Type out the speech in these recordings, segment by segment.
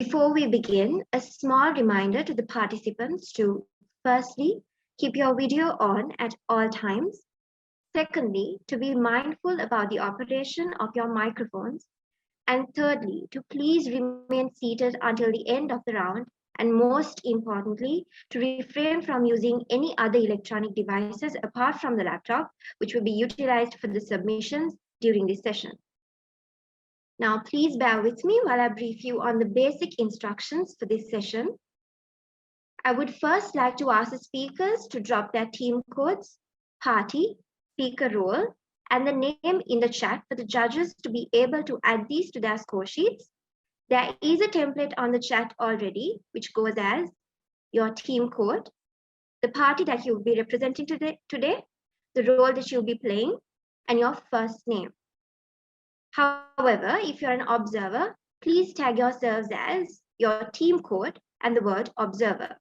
Before we begin, a small reminder to the participants to, firstly, keep your video on at all times. Secondly, to be mindful about the operation of your microphones. And thirdly, to please remain seated until the end of the round. And most importantly, to refrain from using any other electronic devices apart from the laptop, which will be utilized for the submissions during this session. Now, please bear with me while I brief you on the basic instructions for this session. I would first like to ask the speakers to drop their team codes, party, speaker role, and the name in the chat for the judges to be able to add these to their score sheets. There is a template on the chat already, which goes as your team code, the party that you'll be representing today, the role that you'll be playing, and your first name. However, if you're an observer, please tag yourselves as your team code and the word observer.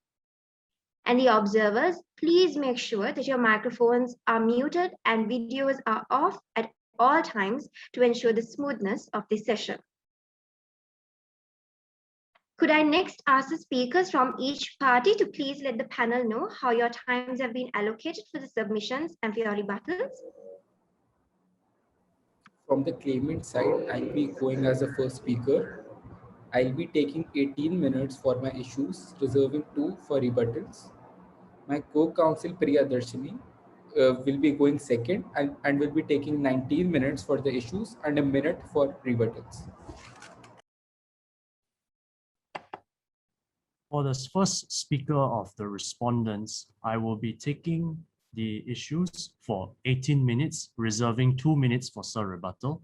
And the observers, please make sure that your microphones are muted and videos are off at all times to ensure the smoothness of this session. Could I next ask the speakers from each party to please let the panel know how your times have been allocated for the submissions and for your rebuttals? From the claimant side, I'll be going as the first speaker. I'll be taking 18 minutes for my issues, reserving 2 for rebuttals. My co-counsel Priya Darshini will be going second and will be taking 19 minutes for the issues and a minute for rebuttals. For the first speaker of the respondents, I will be taking the issues for 18 minutes, reserving 2 minutes for Sir rebuttal.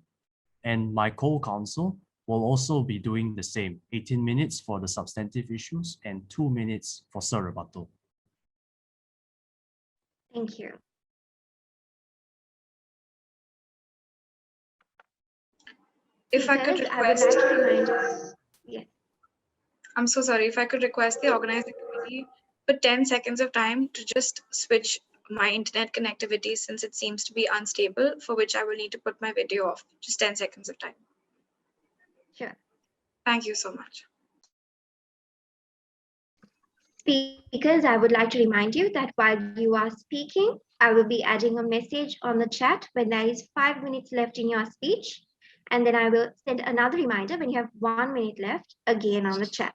And my co-counsel will also be doing the same, 18 minutes for the substantive issues and 2 minutes for Sir rebuttal. Thank you. If I could request, yes. I'm so sorry, if I could request the organizing committee for 10 seconds of time to just switch my internet connectivity since it seems to be unstable, for which I will need to put my video off. Just 10 seconds of time. Sure. Thank you so much. Speakers, I would like to remind you that while you are speaking, I will be adding a message on the chat when there is 5 minutes left in your speech. And then I will send another reminder when you have 1 minute left again on the chat.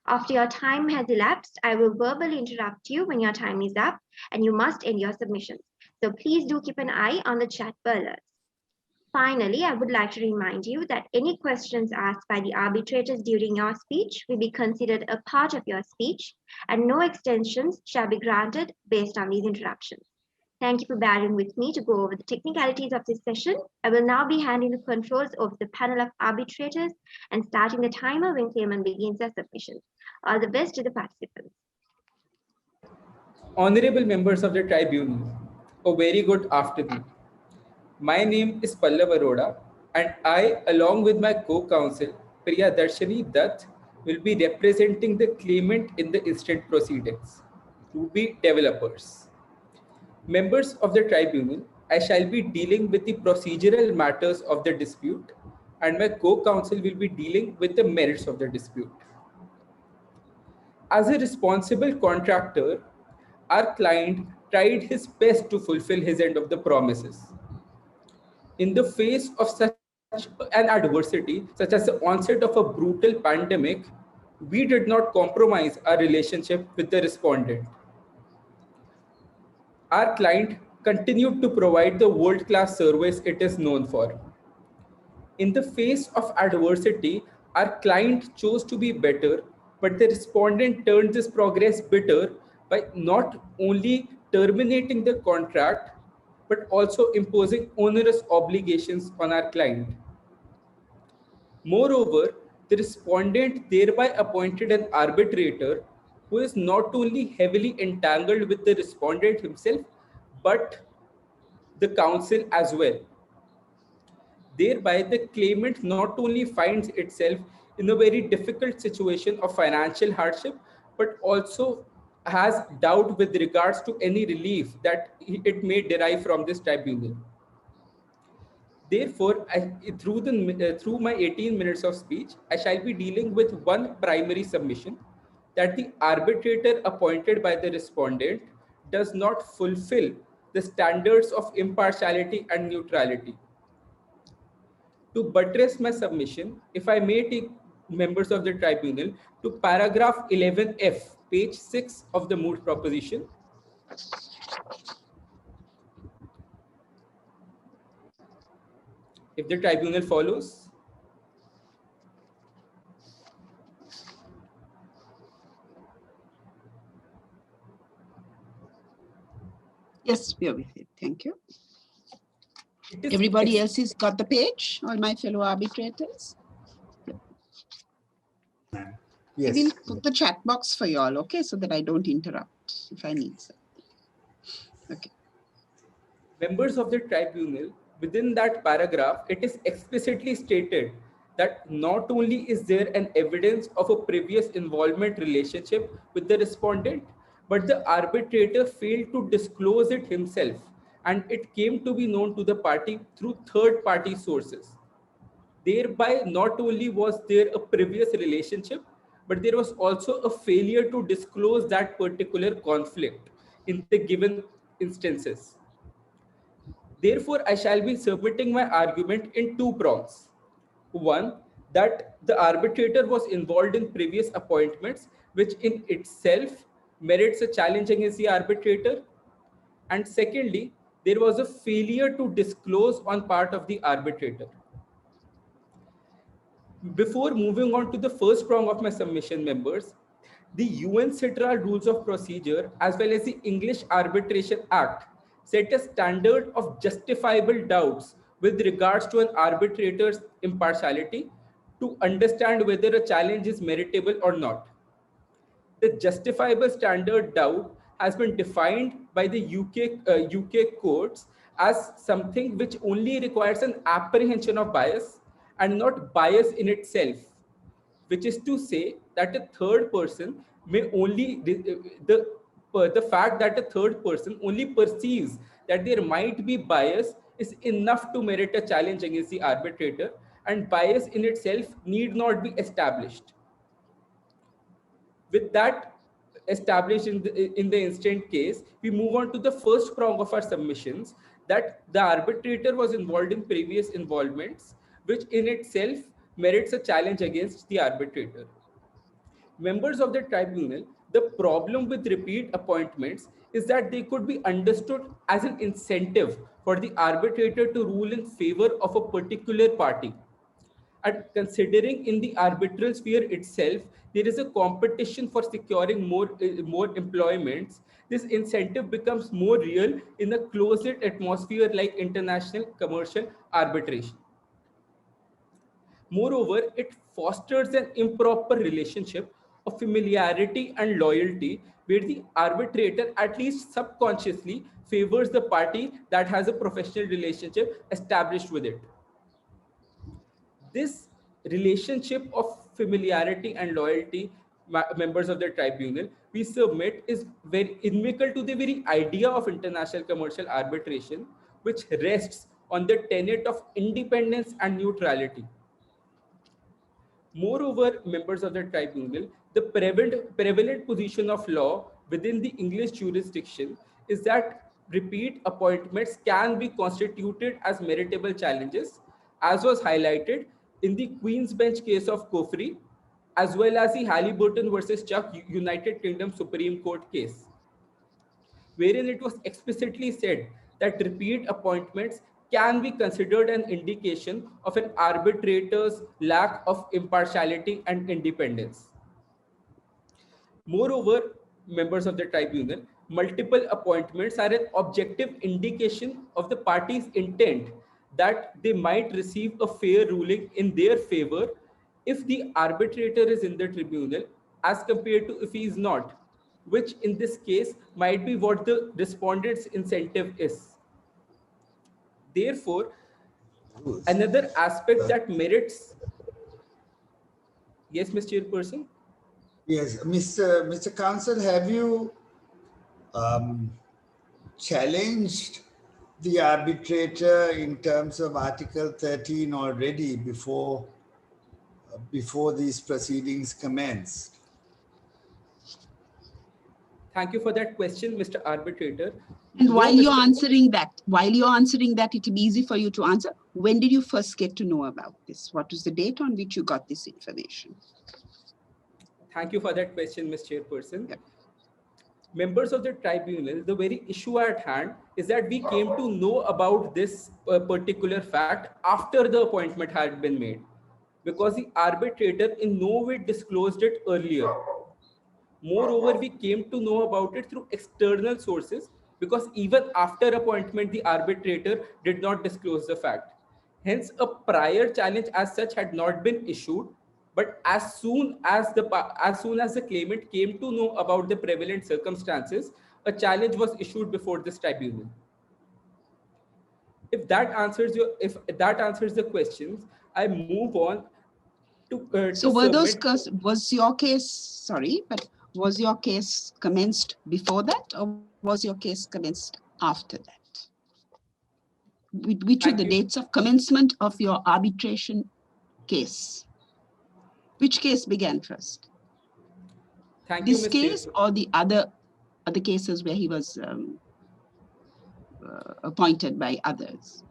After your time has elapsed, I will verbally interrupt you when your time is up and you must end your submissions. So please do keep an eye on the chat for alerts. Finally, I would like to remind you that any questions asked by the arbitrators during your speech will be considered a part of your speech and no extensions shall be granted based on these interruptions. Thank you for bearing with me to go over the technicalities of this session. I will now be handing the controls over to the panel of arbitrators and starting the timer when claimant begins their submission. All the best to the participants. Honorable members of the tribunal, a very good afternoon. My name is Pallav Arora and I, along with my co-counsel Priya Darshini Dutt, will be representing the claimant in the instant proceedings, Ruby developers. Members of the tribunal, I shall be dealing with the procedural matters of the dispute and my co-counsel will be dealing with the merits of the dispute. As a responsible contractor, our client tried his best to fulfill his end of the promises. In the face of such an adversity, such as the onset of a brutal pandemic, we did not compromise our relationship with the respondent. Our client continued to provide the world-class service it is known for. In the face of adversity, our client chose to be better, but the respondent turned this progress bitter by not only terminating the contract, but also imposing onerous obligations on our client. Moreover, the respondent thereby appointed an arbitrator who is not only heavily entangled with the respondent himself, but the counsel as well. Thereby, the claimant not only finds itself in a very difficult situation of financial hardship, but also has doubt with regards to any relief that it may derive from this tribunal. Therefore, through my 18 minutes of speech, I shall be dealing with one primary submission, that the arbitrator appointed by the respondent does not fulfill the standards of impartiality and neutrality. To buttress my submission, if I may take members of the tribunal to paragraph 11F, page 6 of the Moot proposition. If the tribunal follows. Yes, we are with you. Thank you. Everybody else has got the page, all my fellow arbitrators? Yes. I will put the chat box for you all, okay, so that I don't interrupt if I need something. Okay. Members of the tribunal, within that paragraph, it is explicitly stated that not only is there an evidence of a previous involvement relationship with the respondent, but the arbitrator failed to disclose it himself, and it came to be known to the party through third-party sources. Thereby, not only was there a previous relationship, but there was also a failure to disclose that particular conflict in the given instances. Therefore, I shall be submitting my argument in two prongs. One, that the arbitrator was involved in previous appointments, which in itself merits a challenge against the arbitrator. And secondly, there was a failure to disclose on part of the arbitrator. Before moving on to the first prong of my submission, members, the UN CITRAL rules of procedure as well as the English Arbitration Act set a standard of justifiable doubts with regards to an arbitrator's impartiality to understand whether a challenge is meritable or not. The justifiable standard doubt has been defined by the UK courts as something which only requires an apprehension of bias and not bias in itself, which is to say that a third person may only the fact that a third person only perceives that there might be bias is enough to merit a challenge against the arbitrator, and bias in itself need not be established. With that established in the instant case, we move on to the first prong of our submissions, that the arbitrator was involved in previous involvements, which in itself merits a challenge against the arbitrator. Members of the tribunal, the problem with repeat appointments is that they could be understood as an incentive for the arbitrator to rule in favor of a particular party. And considering in the arbitral sphere itself, there is a competition for securing more employments, this incentive becomes more real in a closed atmosphere like international commercial arbitration. Moreover, it fosters an improper relationship of familiarity and loyalty where the arbitrator, at least subconsciously, favors the party that has a professional relationship established with it. This relationship of familiarity and loyalty, members of the tribunal, we submit is very inimical to the very idea of international commercial arbitration, which rests on the tenet of independence and neutrality. Moreover, members of the tribunal, the prevalent position of law within the English jurisdiction is that repeat appointments can be constituted as meritable challenges, as was highlighted in the Queen's Bench case of Kofri, as well as the Halliburton versus Chuck United Kingdom Supreme Court case, wherein it was explicitly said that repeat appointments can be considered an indication of an arbitrator's lack of impartiality and independence. Moreover, members of the tribunal, multiple appointments are an objective indication of the party's intent that they might receive a fair ruling in their favor if the arbitrator is in the tribunal as compared to if he is not, which in this case might be what the respondent's incentive is. Therefore, another aspect that merits... Yes, Mr. Chairperson? Yes, Mr. Counsel, have you challenged the arbitrator in terms of Article 13 already before these proceedings commenced? Thank you for that question, Mr. Arbitrator. And No, while you're Mr. answering that, it'll be easy for you to answer. When did you first get to know about this? What was the date on which you got this information? Thank you for that question, Ms. Chairperson. Yep. Members of the tribunal, the very issue at hand is that we came to know about this particular fact after the appointment had been made, because the arbitrator in no way disclosed it earlier. Moreover, we came to know about it through external sources, because even after appointment, the arbitrator did not disclose the fact. Hence, a prior challenge as such had not been issued. But as soon as the claimant came to know about the prevalent circumstances, a challenge was issued before this tribunal. If that answers the questions, I move on So to submit. was your case commenced before that, or was your case commenced after that? Which were Thank the you. dates of commencement of your arbitration case? Which case began first? Thank you, This Ms. case Chairperson. or the other cases where he was appointed by others?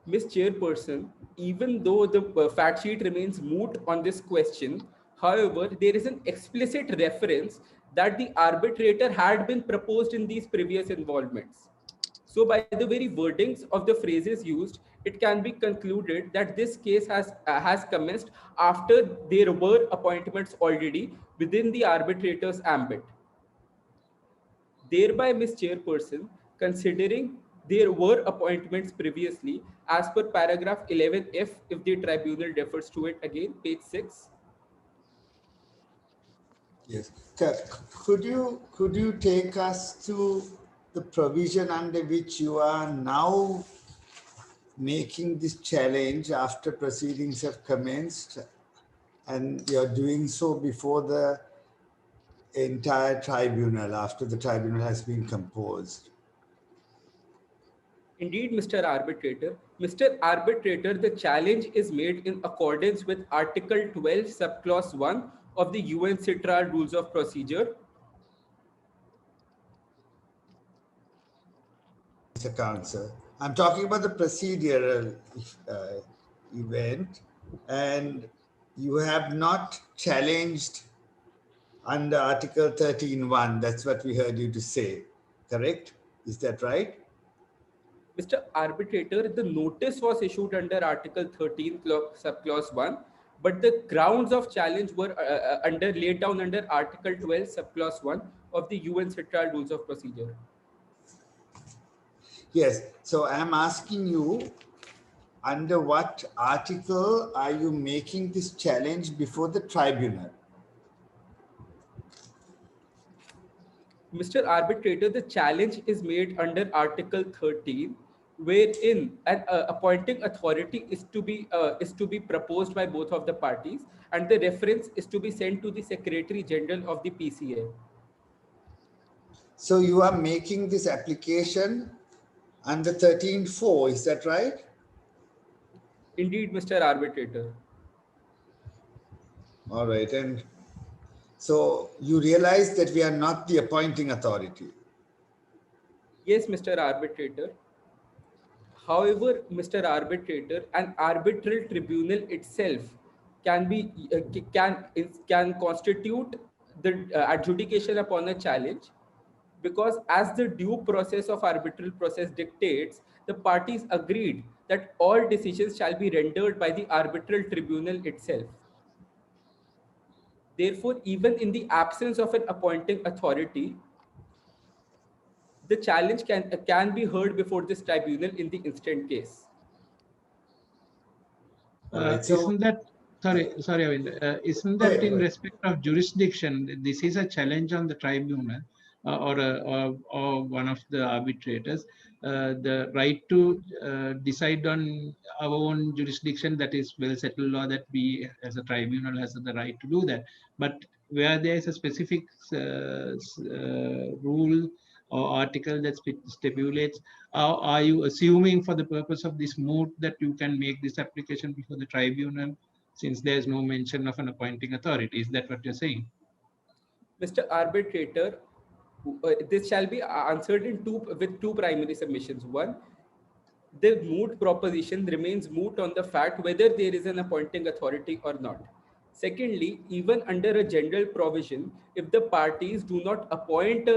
Ms. Chairperson, even though the fact sheet remains moot on this question, however, there is an explicit reference that the arbitrator had been proposed in these previous involvements. So, by the very wordings of the phrases used, it can be concluded that this case has commenced after there were appointments already within the arbitrator's ambit. Thereby, Ms. Chairperson, considering there were appointments previously, as per paragraph 11F, if the tribunal refers to it again, page 6. Yes. Could you take us to the provision under which you are now making this challenge after proceedings have commenced, and you're doing so before the entire tribunal, after the tribunal has been composed? Indeed, Mr. Arbitrator. Mr. Arbitrator, the challenge is made in accordance with Article 12, Subclause 1 of the UN CITRAL Rules of Procedure. Mr. Counsel, I'm talking about the procedural event, and you have not challenged under Article 13.1. That's what we heard you to say, correct? Is that right? Mr. Arbitrator, the notice was issued under Article 13, Subclause 1, but the grounds of challenge were laid down under Article 12, Subclause 1 of the UN CITRAL Rules of Procedure. Yes. So I'm asking you, under what article are you making this challenge before the tribunal? Mr. Arbitrator, the challenge is made under Article 13, wherein an appointing authority is to be proposed by both of the parties, and the reference is to be sent to the Secretary General of the PCA. So you are making this application under 13.4, is that right? Indeed, Mr. Arbitrator. All right. And so you realize that we are not the appointing authority. Yes, Mr. Arbitrator. However, Mr. Arbitrator, an arbitral tribunal itself can constitute the adjudication upon a challenge, because as the due process of arbitral process dictates, the parties agreed that all decisions shall be rendered by the arbitral tribunal itself. Therefore, even in the absence of an appointing authority, the challenge can be heard before this tribunal in the instant case. Right, so, isn't that Arvind, isn't that in respect of jurisdiction? This is a challenge on the tribunal or one of the arbitrators. The right to decide on our own jurisdiction, that is well settled law, that we as a tribunal has the right to do that. But where there is a specific rule or article that stipulates? Are you assuming for the purpose of this moot that you can make this application before the tribunal, since there's no mention of an appointing authority? Is that what you're saying? Mr. Arbitrator, this shall be answered in with two primary submissions. One, the moot proposition remains moot on the fact whether there is an appointing authority or not. Secondly, even under a general provision, if the parties do not appoint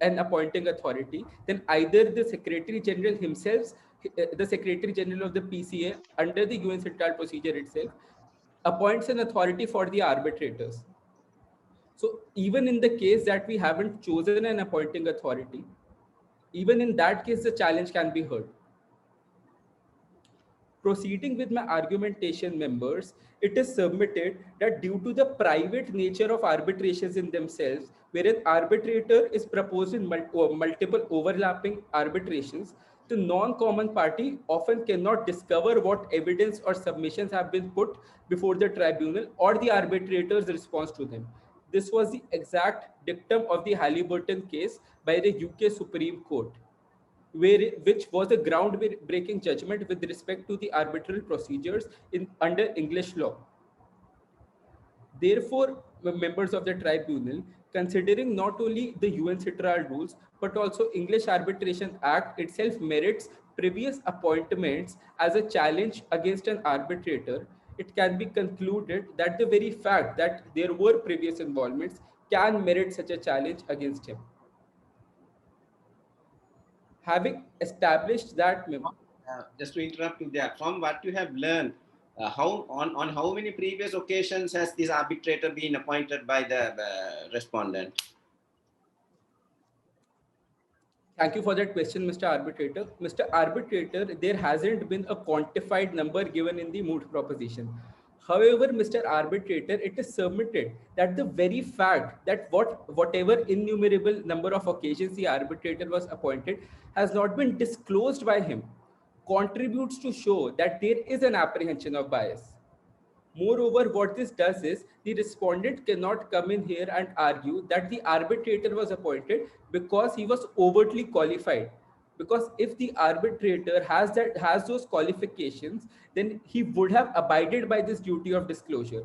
an appointing authority, then either the Secretary General himself, the Secretary General of the PCA, under the UN Central Procedure itself, appoints an authority for the arbitrators. So even in the case that we haven't chosen an appointing authority, even in that case, the challenge can be heard. Proceeding with my argumentation, members, it is submitted that due to the private nature of arbitrations in themselves, where an arbitrator is proposed in multiple overlapping arbitrations, the non-common party often cannot discover what evidence or submissions have been put before the tribunal or the arbitrator's response to them. This was the exact dictum of the Halliburton case by the UK Supreme Court, which was a groundbreaking judgment with respect to the arbitral procedures under English law. Therefore, members of the tribunal, considering not only the UN Citral rules, but also English Arbitration Act itself merits previous appointments as a challenge against an arbitrator, it can be concluded that the very fact that there were previous involvements can merit such a challenge against him. Having established that, just to interrupt you there, from what you have learned, on how many previous occasions has this arbitrator been appointed by the respondent? Thank you for that question, Mr. Arbitrator. Mr. Arbitrator, there hasn't been a quantified number given in the moot proposition. However, Mr. Arbitrator, it is submitted that the very fact that whatever innumerable number of occasions the arbitrator was appointed has not been disclosed by him contributes to show that there is an apprehension of bias. Moreover, what this does is the respondent cannot come in here and argue that the arbitrator was appointed because he was overtly qualified. Because if the arbitrator has those qualifications, then he would have abided by this duty of disclosure.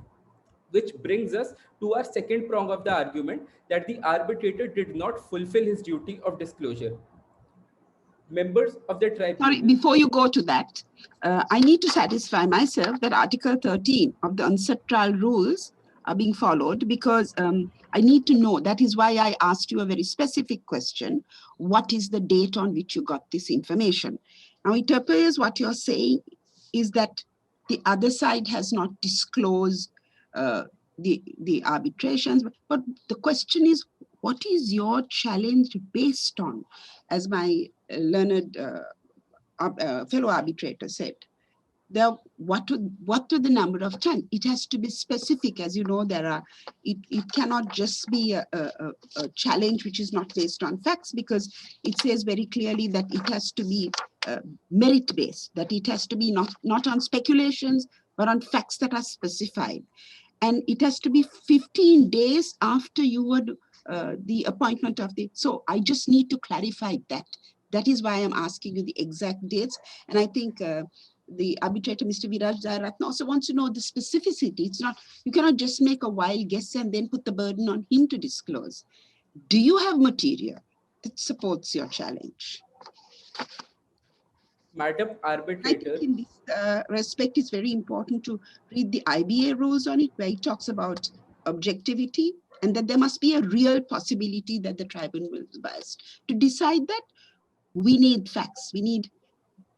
Which brings us to our second prong of the argument, that the arbitrator did not fulfill his duty of disclosure. Members of the tribunal. Sorry, before you go to that, I need to satisfy myself that Article 13 of the UNCITRAL rules are being followed, because I need to know. That is why I asked you a very specific question. What is the date on which you got this information? Now, it appears what you're saying is that the other side has not disclosed the arbitrations. But the question is, what is your challenge based on? As my learned fellow arbitrator said, what to the number of times? It has to be specific. As you know, it cannot just be a challenge which is not based on facts, because it says very clearly that it has to be merit-based, that it has to be not on speculations, but on facts that are specified. And it has to be 15 days after you would the appointment of the, so I just need to clarify that. That is why I'm asking you the exact dates. And I think the arbitrator, Mr. Viraj Jairatna, also wants to know the specificity. It's not, you cannot just make a wild guess and then put the burden on him to disclose. Do you have material that supports your challenge? Madam Arbitrator. I think in this respect, it's very important to read the IBA rules on it, where it talks about objectivity, and that there must be a real possibility that the tribunal will be biased. To decide that, we need facts. We need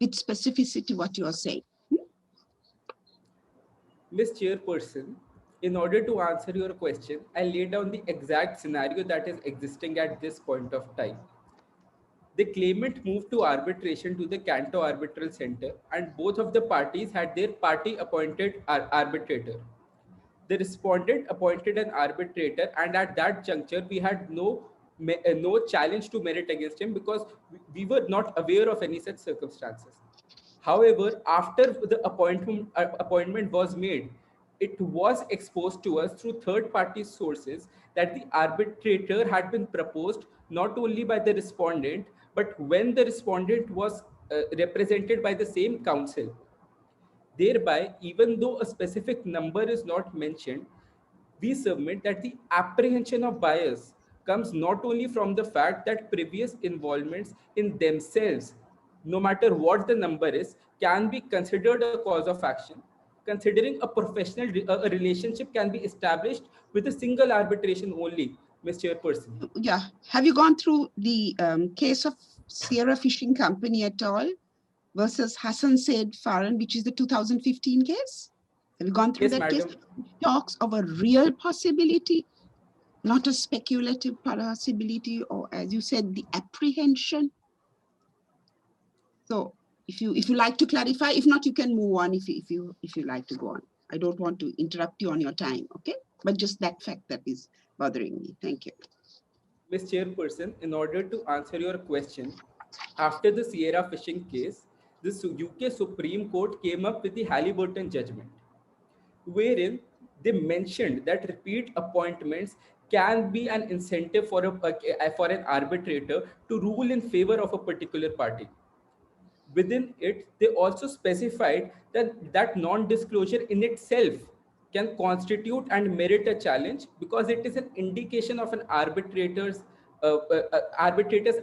with specificity what you are saying. Ms. Chairperson, in order to answer your question, I lay down the exact scenario that is existing at this point of time. The claimant moved to arbitration to the Canto Arbitral Center, and both of the parties had their party-appointed arbitrator. The respondent appointed an arbitrator, and at that juncture, we had no challenge to merit against him because we were not aware of any such circumstances. However, after the appointment was made, it was exposed to us through third-party sources that the arbitrator had been proposed not only by the respondent, but when the respondent was represented by the same counsel. Thereby, even though a specific number is not mentioned, we submit that the apprehension of bias comes not only from the fact that previous involvements in themselves, no matter what the number is, can be considered a cause of action, considering a a relationship can be established with a single arbitration only, Ms. Chairperson. Yeah. Have you gone through the case of Sierra Fishing Company et al. Versus Hassan Said Farhan, which is the 2015 case? Have you gone through Yes, that case? madam. It talks of a real possibility, not a speculative possibility, or as you said, the apprehension. So if you like to clarify, if not, you can move on if you like to go on. I don't want to interrupt you on your time, okay? But just that fact that is bothering me. Thank you. Ms. Chairperson, in order to answer your question, after the Sierra fishing case, the UK Supreme Court came up with the Halliburton judgment, wherein they mentioned that repeat appointments can be an incentive for for an arbitrator to rule in favor of a particular party. Within it, they also specified that non-disclosure in itself can constitute and merit a challenge because it is an indication of an arbitrator's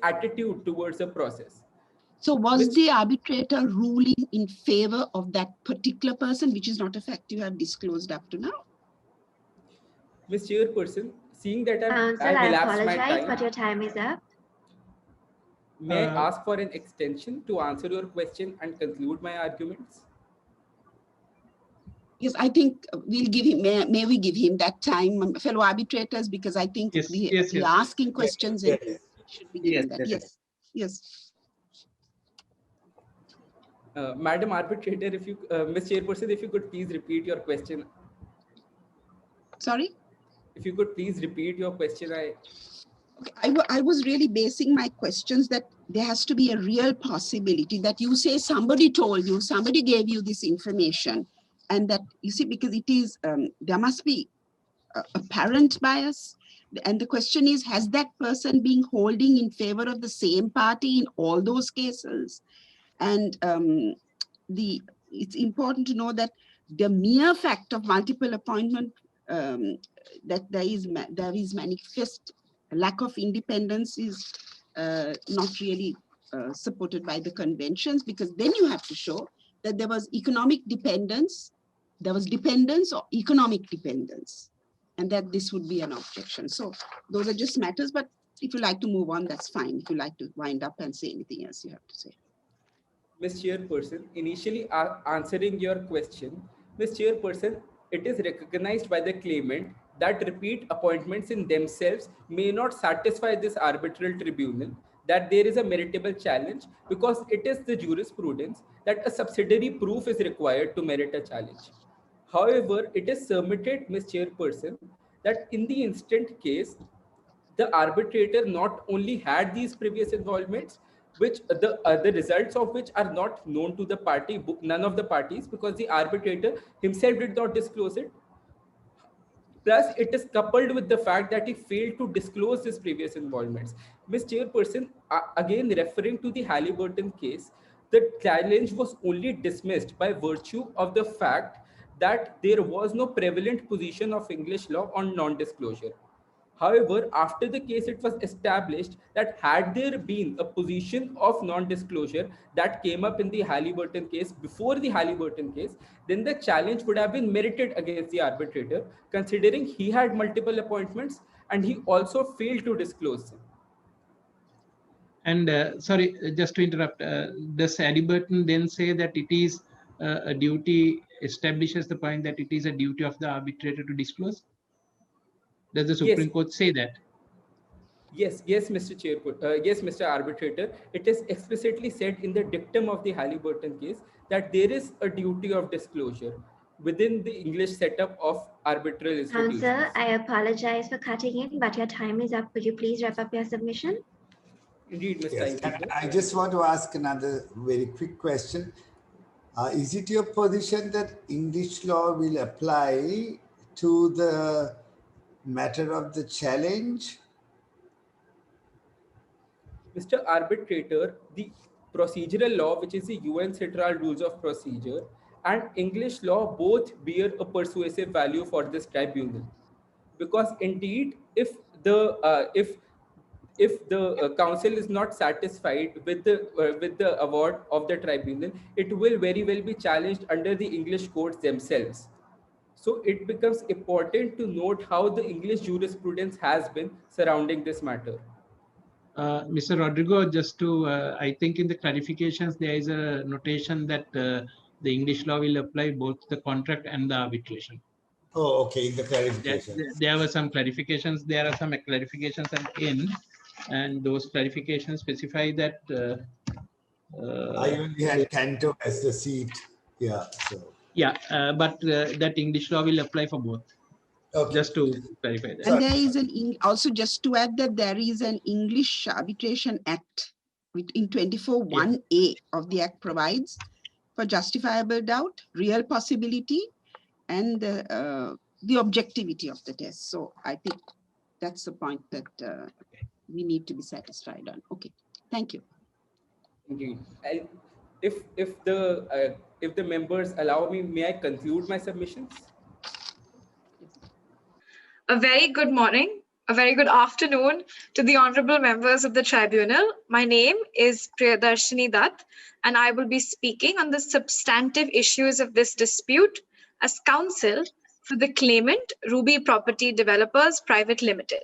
attitude towards a process. So was Which, the arbitrator ruling in favor of that particular person, which is not a fact you have disclosed up to now? Ms. Chairperson, seeing that Counsel, I've I elapsed my apologize, time, but your time is up. may I ask for an extension to answer your question and conclude my arguments? Yes, I think we'll give him, may we give him that time, fellow arbitrators, because I think we are asking questions and should be given that. Yes, yes. Madam Arbitrator, if you, Ms. Chairperson, if you could please repeat your question. Sorry? If you could please repeat your question, I was really basing my questions that there has to be a real possibility that you say somebody told you, somebody gave you this information, and that, you see, because it is, there must be apparent bias. And the question is, has that person been holding in favor of the same party in all those cases? And it's important to know that the mere fact of multiple appointment, that there is manifest lack of independence is not really supported by the conventions, because then you have to show that there was economic dependence, there was dependence or economic dependence, and that this would be an objection. So those are just matters, but if you like to move on, that's fine. If you like to wind up and say anything else you have to say. Ms. Chairperson, initially answering your question, Ms. Chairperson, it is recognized by the claimant that repeat appointments in themselves may not satisfy this arbitral tribunal, that there is a meritable challenge because it is the jurisprudence that a subsidiary proof is required to merit a challenge. However, it is submitted, Ms. Chairperson, that in the instant case, the arbitrator not only had these previous involvements, which the results of which are not known to the party, none of the parties, because the arbitrator himself did not disclose it. Plus, it is coupled with the fact that he failed to disclose his previous involvements. Ms. Chairperson, again referring to the Halliburton case, the challenge was only dismissed by virtue of the fact that there was no prevalent position of English law on non-disclosure. However, after the case, it was established that had there been a position of non-disclosure that came up in the Halliburton case before the Halliburton case, then the challenge would have been merited against the arbitrator, considering he had multiple appointments and he also failed to disclose them. And sorry, just to interrupt, does Halliburton then say that it is a duty, establishes the point that it is a duty of the arbitrator to disclose? Does the Supreme Court say that? Yes, Mr. Chair, yes, Mr. Arbitrator. It is explicitly said in the dictum of the Halliburton case that there is a duty of disclosure within the English setup of arbitral institutions. Counsel, I apologize for cutting in, but your time is up. Could you please wrap up your submission? Indeed, Mr. Yes, and I just want to ask another very quick question. Is it your position that English law will apply to the matter of the challenge? Mr. Arbitrator, the procedural law, which is the UN Citral Rules of Procedure, and English law both bear a persuasive value for this tribunal, because indeed, if the council is not satisfied with the award of the tribunal, it will very well be challenged under the English courts themselves. So it becomes important to note how the English jurisprudence has been surrounding this matter. Mr. Rodrigo, just to, I think in the clarifications, there is a notation that the English law will apply both the contract and the arbitration. Oh, okay, in the clarification. There were some clarifications. There are some clarifications at the end, and those clarifications specify that. I only had Canto as the seat. Yeah. So. Yeah, but that English law will apply for both. Okay. Just to clarify that. And there is also just to add that there is an English Arbitration Act in 24(1)(a) of the Act provides for justifiable doubt, real possibility, and the objectivity of the test. So I think that's the point that we need to be satisfied on. Okay, thank you. Indeed. If the members allow me, may I conclude my submissions? A very good morning, a very good afternoon to the honorable members of the tribunal. My name is Priyadarshini Dutt, and I will be speaking on the substantive issues of this dispute as counsel for the claimant, Ruby Property Developers Private Limited.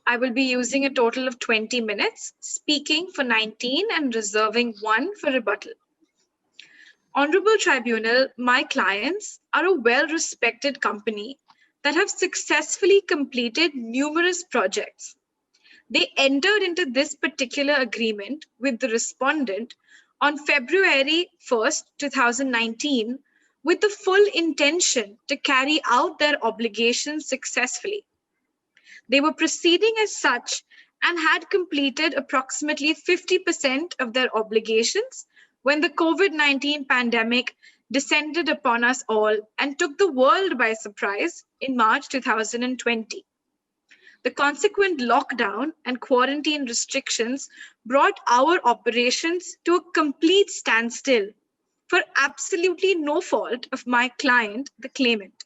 I will be using a total of 20 minutes, speaking for 19 and reserving 1 for rebuttal. Honorable Tribunal, my clients are a well-respected company that have successfully completed numerous projects. They entered into this particular agreement with the respondent on February 1st, 2019, with the full intention to carry out their obligations successfully. They were proceeding as such and had completed approximately 50% of their obligations when the COVID-19 pandemic descended upon us all and took the world by surprise in March 2020. The consequent lockdown and quarantine restrictions brought our operations to a complete standstill for absolutely no fault of my client, the claimant.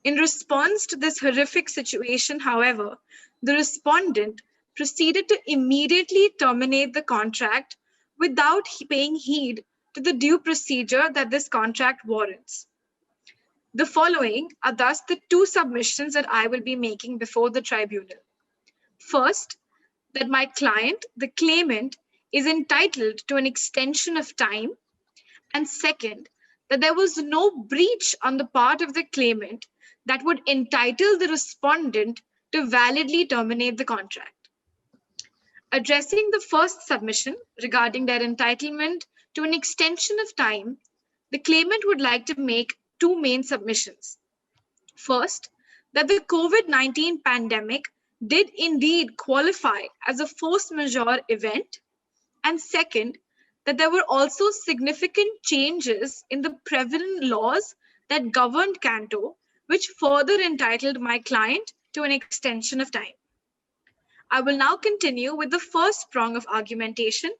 In response to this horrific situation, however, the respondent proceeded to immediately terminate the contract without paying heed to the due procedure that this contract warrants. The following are thus the 2 submissions that I will be making before the tribunal. First, that my client, the claimant, is entitled to an extension of time. And second, that there was no breach on the part of the claimant that would entitle the respondent to validly terminate the contract. Addressing the first submission regarding their entitlement to an extension of time, the claimant would like to make 2 main submissions. First, that the COVID-19 pandemic did indeed qualify as a force majeure event. And second, that there were also significant changes in the prevalent laws that governed Canto, which further entitled my client to an extension of time. I will now continue with the first prong of argumentation,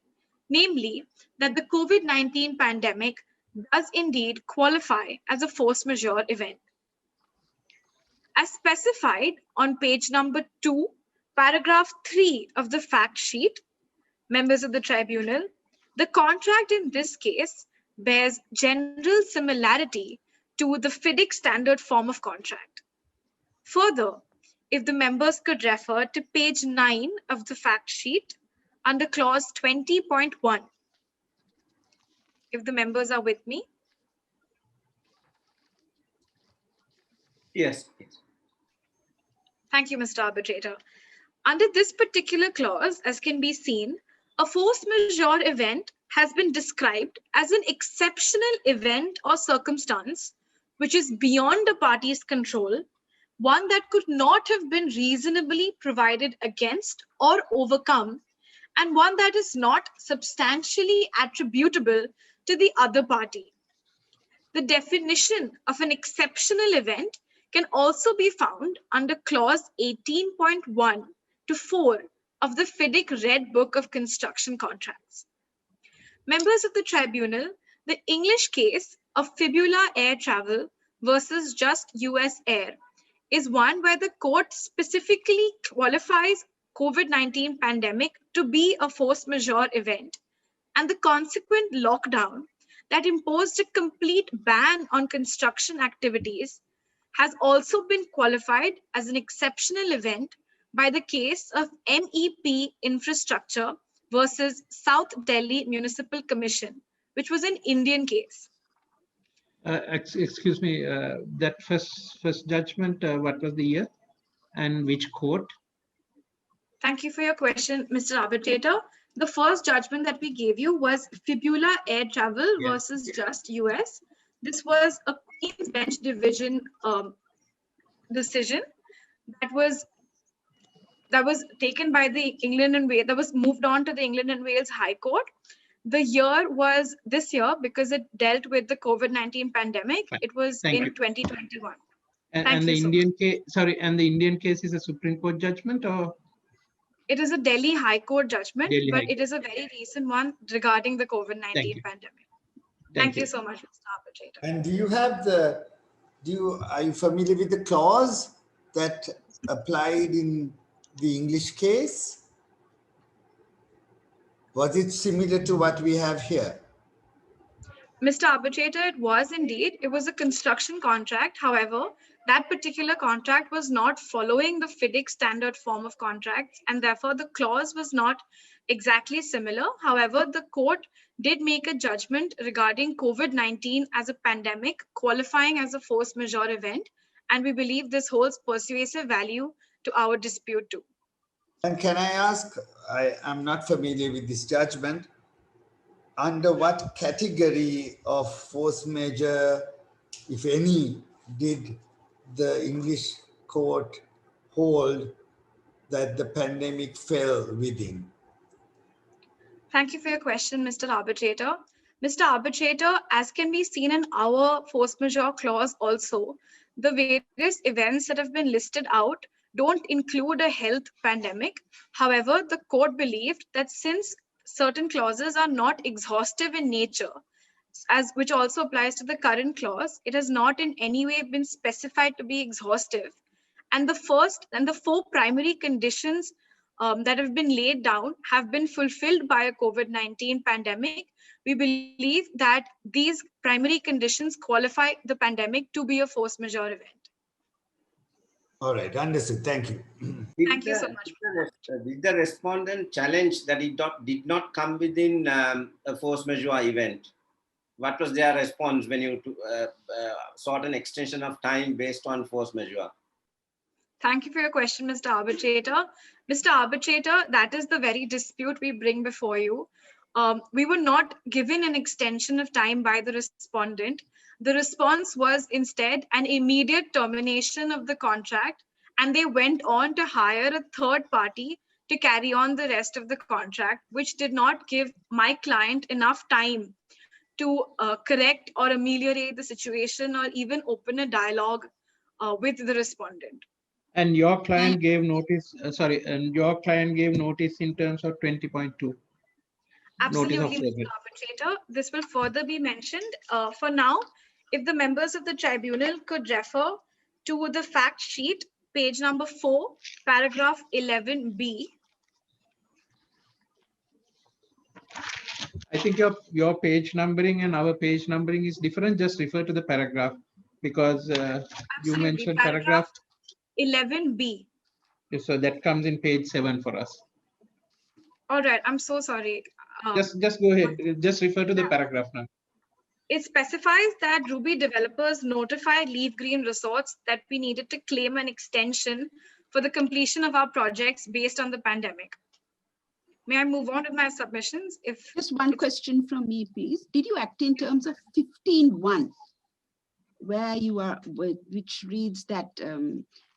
namely that the COVID-19 pandemic does indeed qualify as a force majeure event. As specified on page number 2, paragraph 3 of the fact sheet, members of the tribunal, the contract in this case bears general similarity to the FIDIC standard form of contract. Further, if the members could refer to page 9 of the fact sheet under clause 20.1. If the members are with me. Yes. Thank you, Mr. Arbitrator. Under this particular clause, as can be seen, a force majeure event has been described as an exceptional event or circumstance which is beyond a party's control, one that could not have been reasonably provided against or overcome, and one that is not substantially attributable to the other party. The definition of an exceptional event can also be found under clause 18.1 to 4 of the FIDIC Red Book of Construction Contracts. Members of the tribunal, the English case of Fibula Air Travel versus Just US Air is one where the court specifically qualifies COVID-19 pandemic to be a force majeure event, and the consequent lockdown that imposed a complete ban on construction activities has also been qualified as an exceptional event by the case of MEP Infrastructure versus South Delhi Municipal Commission, which was an Indian case. Excuse me, that first judgment, what was the year and which court? Thank you for your question, Mr. Arbitrator. The first judgment that we gave you was Fibula Air Travel versus Just US. This was a Queen's Bench Division decision that was taken by the England and Wales, that was moved on to the England and Wales High Court. The year was this year because it dealt with the COVID-19 pandemic. It was in 2021. And the Indian case, sorry, and the Indian case is a Supreme Court judgment, or? It is a Delhi High Court judgment, Delhi but High it is a very recent one regarding the COVID-19 pandemic. Thank you so much, Mr. Arbitrator. And do you have are you familiar with the clause that applied in the English case? Was it similar to what we have here? Mr. Arbitrator, it was indeed. It was a construction contract. However, that particular contract was not following the FIDIC standard form of contracts, and therefore the clause was not exactly similar. However, the court did make a judgment regarding COVID-19 as a pandemic, qualifying as a force majeure event, and we believe this holds persuasive value to our dispute too. And can I ask, I am not familiar with this judgment, under what category of force majeure, if any, did the English court hold that the pandemic fell within? Thank you for your question, Mr. Arbitrator. Mr. Arbitrator, as can be seen in our force majeure clause also, the various events that have been listed out don't include a health pandemic. However, the court believed that since certain clauses are not exhaustive in nature, which also applies to the current clause, it has not in any way been specified to be exhaustive. And the four primary conditions that have been laid down have been fulfilled by a COVID-19 pandemic. We believe that these primary conditions qualify the pandemic to be a force majeure event. All right, understood. Thank you. Thank you so much. Did the respondent challenge that it did not come within a force majeure event? What was their response when you sought an extension of time based on force majeure? Thank you for your question, Mr. Arbitrator. Mr. Arbitrator, that is the very dispute we bring before you. We were not given an extension of time by the respondent. The response was instead an immediate termination of the contract, and they went on to hire a third party to carry on the rest of the contract, which did not give my client enough time to correct or ameliorate the situation or even open a dialogue with the respondent. And your client gave notice, and your client gave notice in terms of 20.2. Absolutely, Mr. Arbitrator. This will further be mentioned. For now, if the members of the tribunal could refer to the fact sheet, page number 4, paragraph 11B. I think your page numbering and our page numbering is different. Just refer to the paragraph, because you mentioned paragraph 11B. So that comes in page 7 for us. All right, I'm so sorry. Just go ahead. Just refer to the paragraph now. It specifies that Ruby developers notified Leaf Green Resorts that we needed to claim an extension for the completion of our projects based on the pandemic. May I move on with my submissions? Just one question from me, please. Did you act in terms of 15.1, where you are, which reads that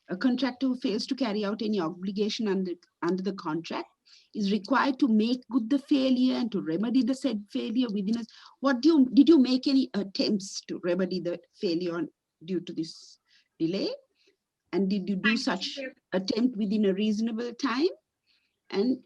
a contractor who fails to carry out any obligation under the contract is required to make good the failure and to remedy the said failure within us? Did you make any attempts to remedy the failure due to this delay? And did you do such attempt within a reasonable time? and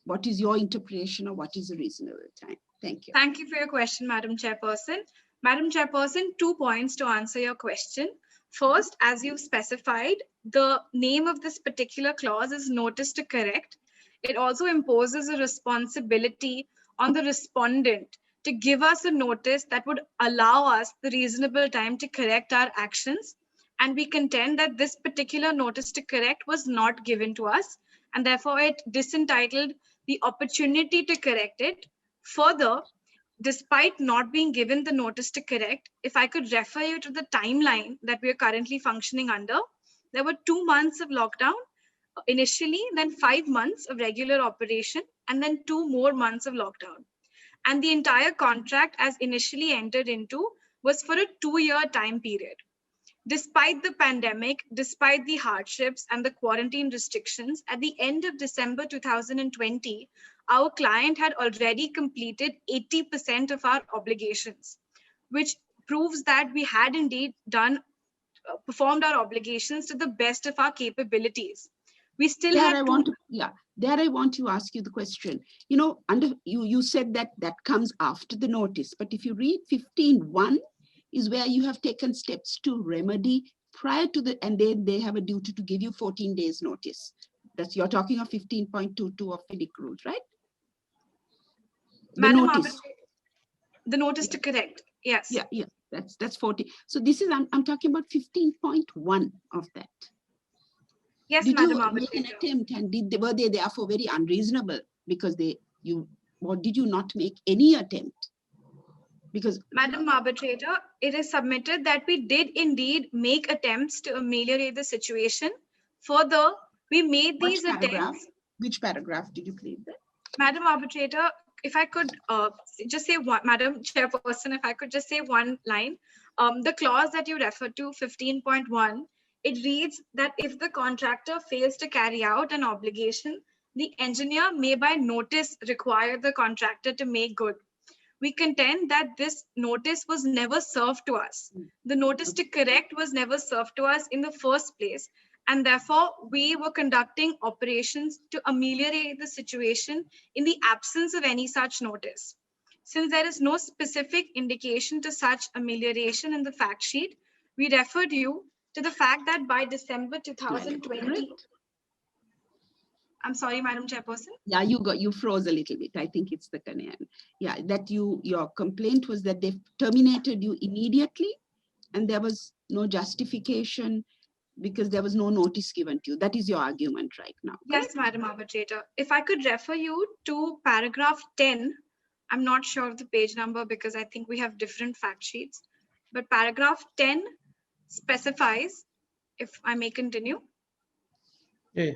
what is your interpretation of what is a reasonable time? Thank you. Thank you for your question, Madam Chairperson. Madam Chairperson, 2 points to answer your question. First, as you've specified, the name of this particular clause is notice to correct. It also imposes a responsibility on the respondent to give us a notice that would allow us the reasonable time to correct our actions. And we contend that this particular notice to correct was not given to us, and therefore it disentitled the opportunity to correct it. Further, despite not being given the notice to correct, if I could refer you to the timeline that we are currently functioning under, there were 2 months of lockdown initially, then 5 months of regular operation, and then 2 more months of lockdown. And the entire contract, as initially entered into, was for a 2-year time period. Despite the pandemic, despite the hardships and the quarantine restrictions, at the end of December 2020, our client had already completed 80% of our obligations, which proves that we had indeed performed our obligations to the best of our capabilities. We still had there I want to ask you the question. You know, you said that comes after the notice, but if you read 15.1 is where you have taken steps to remedy prior to the, and they have a duty to give you 14 days notice. That's, you're talking of 15.22 of FIDIC rules, right? Madam notice. The notice to correct, yes. Yeah, that's 40. So this is, I'm talking about 15.1 of that. Yes, did Madam you Arbitrator. make an attempt, and were they therefore very unreasonable because or did you not make any attempt? Because Madam Arbitrator, it is submitted that we did indeed make attempts to ameliorate the situation. Further, we made these attempts. Which paragraph did you plead that? Madam Arbitrator, if I could just say one, Madam Chairperson, if I could just say one line. The clause that you referred to, 15.1, it reads that if the contractor fails to carry out an obligation, the engineer may by notice require the contractor to make good. We contend that this notice was never served to us. The notice to correct was never served to us in the first place. And therefore, we were conducting operations to ameliorate the situation in the absence of any such notice. Since there is no specific indication to such amelioration in the fact sheet, we referred you to the fact that by December 2020, I'm sorry, Madam Chairperson. Yeah, you froze a little bit. I think it's the Kanyan. Yeah, that your complaint was that they terminated you immediately and there was no justification because there was no notice given to you. That is your argument right now. Yes, Madam Arbitrator. If I could refer you to paragraph 10, I'm not sure of the page number because I think we have different fact sheets, but paragraph 10 specifies, if I may continue. Yeah.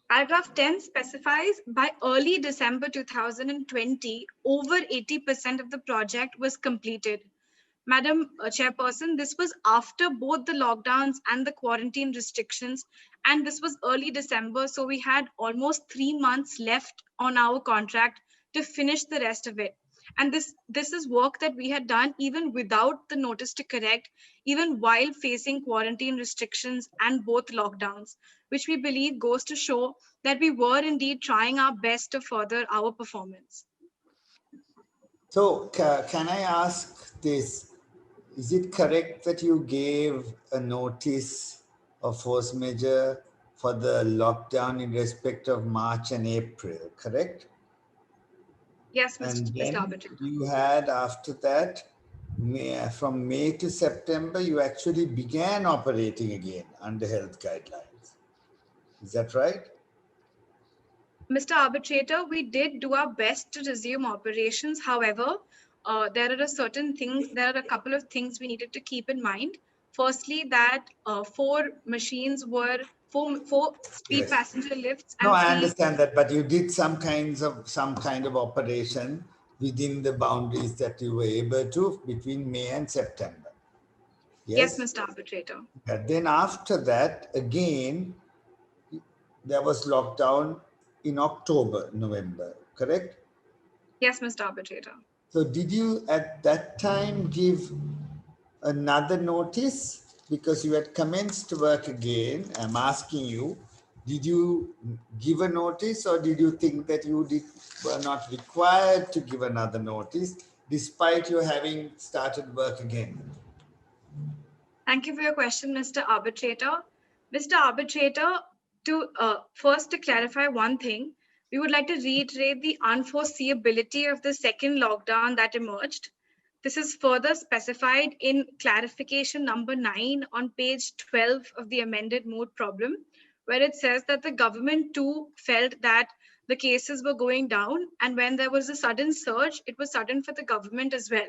Paragraph 10 specifies by early December 2020, over 80% of the project was completed. Madam Chairperson, this was after both the lockdowns and the quarantine restrictions, and this was early December, so we had almost 3 months left on our contract to finish the rest of it. And this is work that we had done even without the notice to correct, even while facing quarantine restrictions and both lockdowns, which we believe goes to show that we were indeed trying our best to further our performance. So can I ask this? Is it correct that you gave a notice of force majeure for the lockdown in respect of March and April, correct? Yes, and Mr. then Arbitrator. you had after that, from May to September, you actually began operating again under health guidelines. Is that right? Mr. Arbitrator, we did do our best to resume operations. However, there are a couple of things we needed to keep in mind. Firstly, that 4 machines were four speed passenger lifts. No, I understand that, but you did some kind of operation within the boundaries that you were able to between May and September. Yes, Mr. Arbitrator. But then after that, again, there was lockdown in October, November, correct? Yes, Mr. Arbitrator. So did you at that time give another notice because you had commenced work again? I'm asking you, Did you give a notice, or did you think that you were not required to give another notice despite you having started work again? Thank you for your question, Mr. Arbitrator. Mr. Arbitrator, first to clarify one thing, we would like to reiterate the unforeseeability of the second lockdown that emerged. This is further specified in clarification number 9 on page 12 of the amended Moot problem, where it says that the government too felt that the cases were going down, and when there was a sudden surge, it was sudden for the government as well.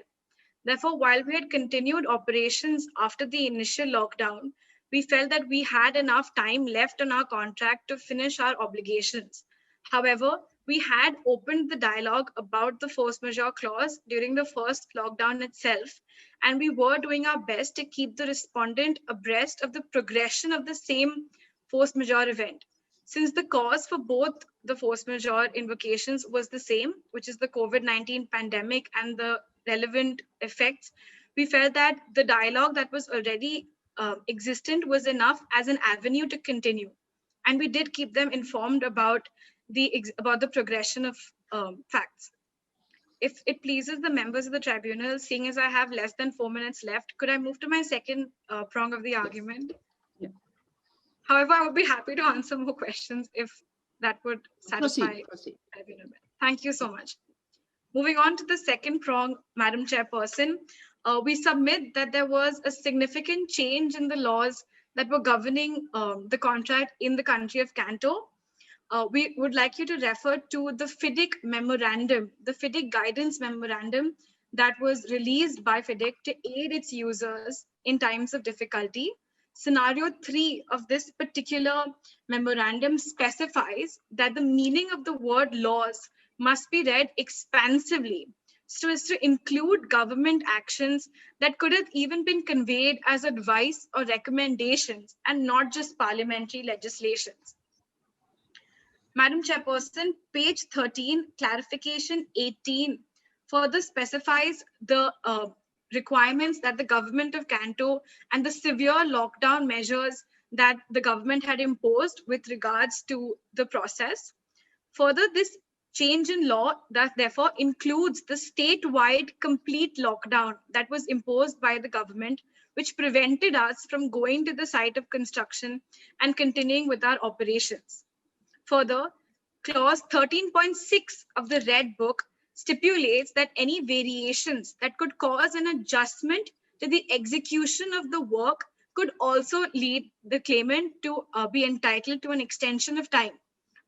Therefore, while we had continued operations after the initial lockdown, we felt that we had enough time left on our contract to finish our obligations. However, we had opened the dialogue about the force majeure clause during the first lockdown itself, and we were doing our best to keep the respondent abreast of the progression of the same force majeure event. Since the cause for both the force majeure invocations was the same, which is the COVID-19 pandemic and the relevant effects, we felt that the dialogue that was already existent was enough as an avenue to continue. And we did keep them informed about the progression of facts. If it pleases the members of the tribunal, seeing as I have less than 4 minutes left, could I move to my second prong of the argument? Yeah. However, I would be happy to answer more questions if that would satisfy. Proceed. Thank you so much. Moving on to the second prong, Madam Chairperson, we submit that there was a significant change in the laws that were governing the contract in the country of Canto. We would like you to refer to the FIDIC memorandum, the FIDIC guidance memorandum that was released by FIDIC to aid its users in times of difficulty. Scenario 3 of this particular memorandum specifies that the meaning of the word laws must be read expansively so as to include government actions that could have even been conveyed as advice or recommendations and not just parliamentary legislations. Madam Chairperson, page 13, clarification 18, further specifies the requirements that the government of Canto and the severe lockdown measures that the government had imposed with regards to the process. Further, this change in law that therefore includes the statewide complete lockdown that was imposed by the government, which prevented us from going to the site of construction and continuing with our operations. Further, clause 13.6 of the Red Book stipulates that any variations that could cause an adjustment to the execution of the work could also lead the claimant to be entitled to an extension of time.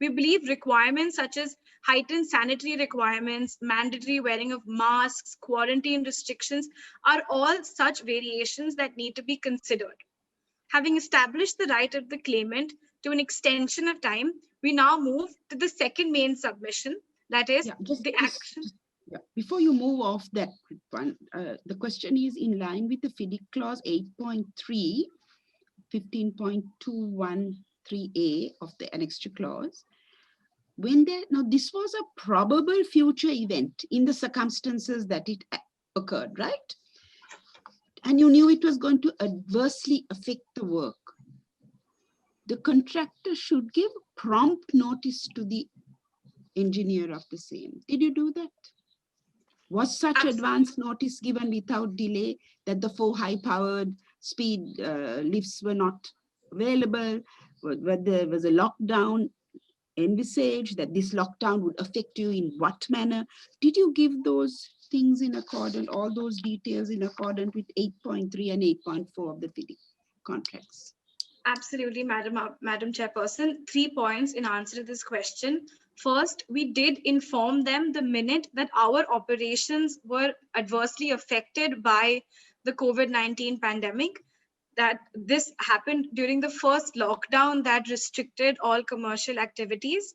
We believe requirements such as heightened sanitary requirements, mandatory wearing of masks, quarantine restrictions are all such variations that need to be considered. Having established the right of the claimant to an extension of time, we now move to the second main submission, that is the action. Before you move off that one, the question is in line with the FIDIC clause 8.3, 15.213A of the annexure clause. Now this was a probable future event in the circumstances that it occurred, right? And you knew it was going to adversely affect the work. The contractor should give prompt notice to the engineer of the same. Did you do that? Was such advance notice given without delay that the 4 high-powered speed lifts were not available? Whether there was a lockdown envisaged, that this lockdown would affect you in what manner? Did you give those things in accordance, all those details in accordance with 8.3 and 8.4 of the FIDIC contracts? Absolutely, Madam Chairperson. 3 points in answer to this question. First, we did inform them the minute that our operations were adversely affected by the COVID-19 pandemic, that this happened during the first lockdown that restricted all commercial activities.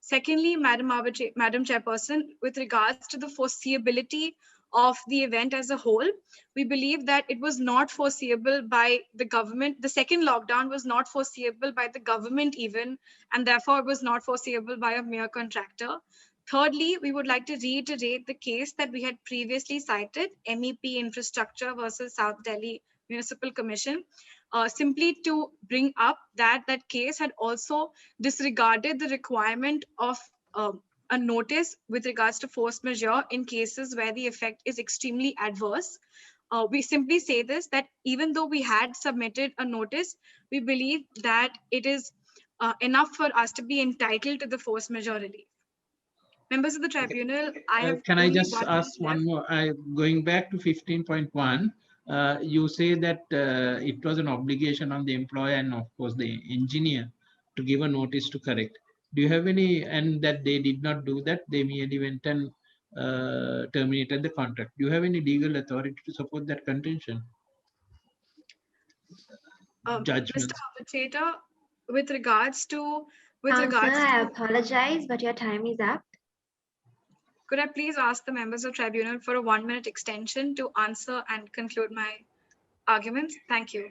Secondly, Madam Chairperson, with regards to the foreseeability of the event as a whole, we believe that it was not foreseeable by the government. The second lockdown was not foreseeable by the government even, and therefore it was not foreseeable by a mere contractor. Thirdly, we would like to reiterate the case that we had previously cited, MEP Infrastructure versus South Delhi Municipal Commission, simply to bring up that that case had also disregarded the requirement of a notice with regards to force majeure in cases where the effect is extremely adverse. We simply say this, that even though we had submitted a notice, we believe that it is enough for us to be entitled to the force majeure relief. Members of the tribunal, I have Can I only just 1 ask minute left. one more? Going back to 15.1, you say that it was an obligation on the employer and of course the engineer to give a notice to correct. Do you have any, and that they did not do that, they merely went and terminated the contract. Do you have any legal authority to support that contention? Mr. Judgments. Arbitrator, with regards to, Counselor, I apologize, but your time is up. could I please ask the members of tribunal for a 1 minute extension to answer and conclude my arguments? Thank you.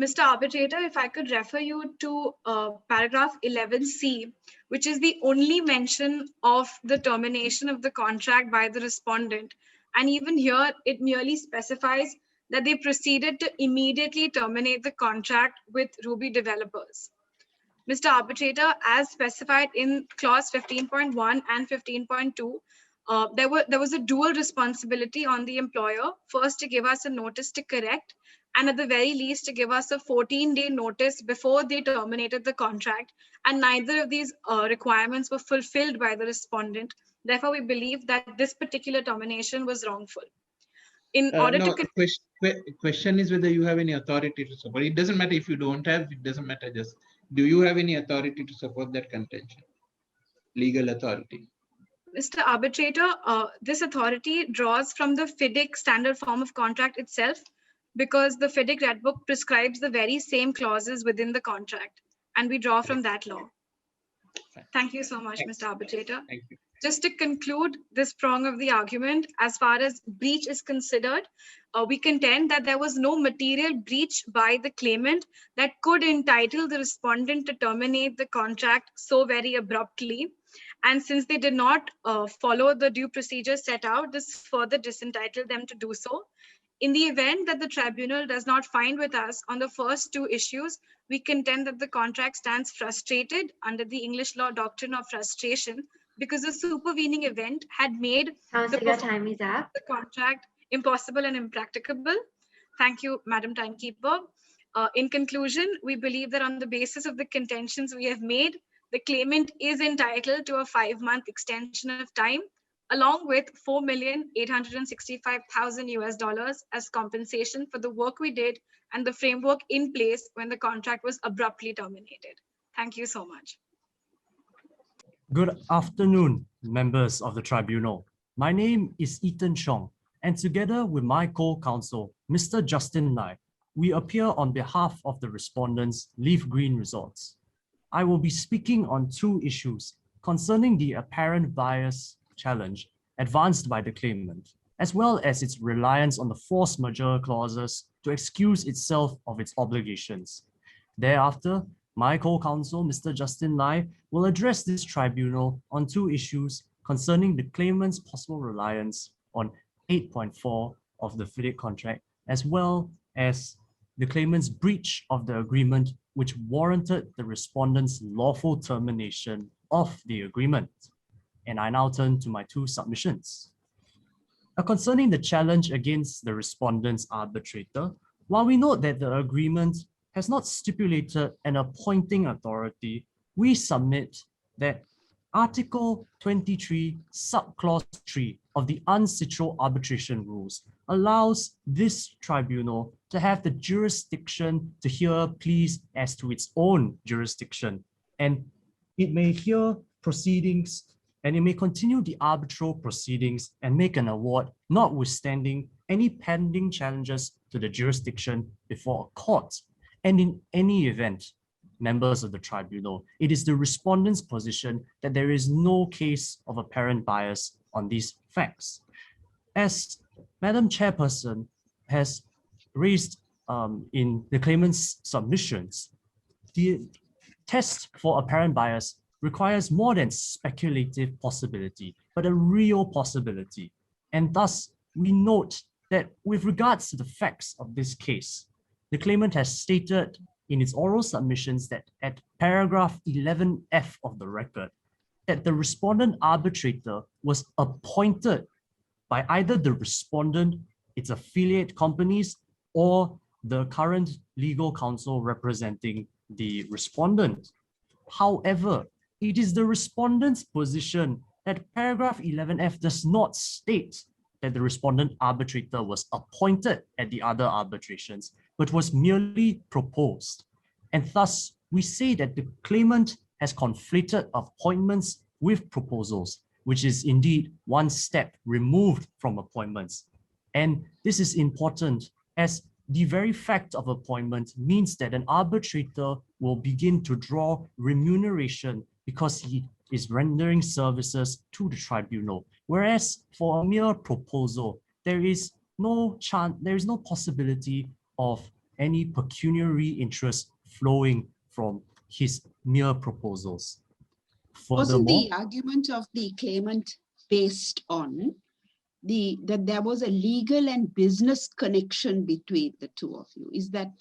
Mr. Arbitrator, if I could refer you to paragraph 11C, which is the only mention of the termination of the contract by the respondent. And even here, it merely specifies that they proceeded to immediately terminate the contract with Ruby developers. Mr. Arbitrator, as specified in clause 15.1 and 15.2, there was a dual responsibility on the employer, first to give us a notice to correct, and at the very least to give us a 14-day notice before they terminated the contract. And neither of these requirements were fulfilled by the respondent. Therefore, we believe that this particular termination was wrongful. In order No, to question is whether you have any authority to support. It doesn't matter if you don't have, it doesn't matter. Just, do you have any authority to support that contention? Legal authority. Mr. Arbitrator, this authority draws from the FIDIC standard form of contract itself, because the FIDIC Red Book prescribes the very same clauses within the contract, and we draw from that law. Thank you so much, Mr. Arbitrator. Thank you. Just to conclude this prong of the argument, as far as breach is considered, we contend that there was no material breach by the claimant that could entitle the respondent to terminate the contract so very abruptly. And since they did not follow the due procedures set out, this further disentitled them to do so. In the event that the tribunal does not find with us on the first two issues, we contend that the contract stands frustrated under the English law doctrine of frustration, because the supervening event had made Counselor, time is up. the contract impossible and impracticable. Thank you, Madam Timekeeper. In conclusion, we believe that on the basis of the contentions we have made, the claimant is entitled to a 5-month extension of time, along with $4,865,000 US as compensation for the work we did and the framework in place when the contract was abruptly terminated. Thank you so much. Good afternoon, members of the tribunal. My name is Ethan Chong, and together with my co-counsel, Mr. Justin Lai, we appear on behalf of the respondents, Leaf Green Resorts. I will be speaking on two issues concerning the apparent bias challenge advanced by the claimant, as well as its reliance on the force majeure clauses to excuse itself of its obligations. Thereafter, my co-counsel, Mr. Justin Lai, will address this tribunal on two issues concerning the claimant's possible reliance on 8.4 of the FIDIC contract, as well as the claimant's breach of the agreement which warranted the respondent's lawful termination of the agreement. And I now turn to my two submissions. Concerning the challenge against the respondent's arbitrator, while we note that the agreement has not stipulated an appointing authority, we submit that Article 23, Subclause 3 of the UNCITRAL arbitration rules allows this tribunal to have the jurisdiction to hear pleas as to its own jurisdiction, and it may hear proceedings and it may continue the arbitral proceedings and make an award notwithstanding any pending challenges to the jurisdiction before a court. And in any event, members of the tribunal, it is the respondent's position that there is no case of apparent bias on these facts. As Madam Chairperson has raised in the claimant's submissions, the test for apparent bias requires more than speculative possibility, but a real possibility. And thus, we note that with regards to the facts of this case, the claimant has stated in its oral submissions that at paragraph 11F of the record, that the respondent arbitrator was appointed by either the respondent, its affiliate companies, or the current legal counsel representing the respondent. However, it is the respondent's position that paragraph 11F does not state that the respondent arbitrator was appointed at the other arbitrations, but was merely proposed. And thus, we say that the claimant has conflated appointments with proposals, which is indeed one step removed from appointments. And this is important as the very fact of appointment means that an arbitrator will begin to draw remuneration because he is rendering services to the tribunal. Whereas for a mere proposal, there is no chance, there is no possibility of any pecuniary interest flowing from his mere proposals. Wasn't the argument of the claimant based on that there was a legal and business connection between the two of you? Is there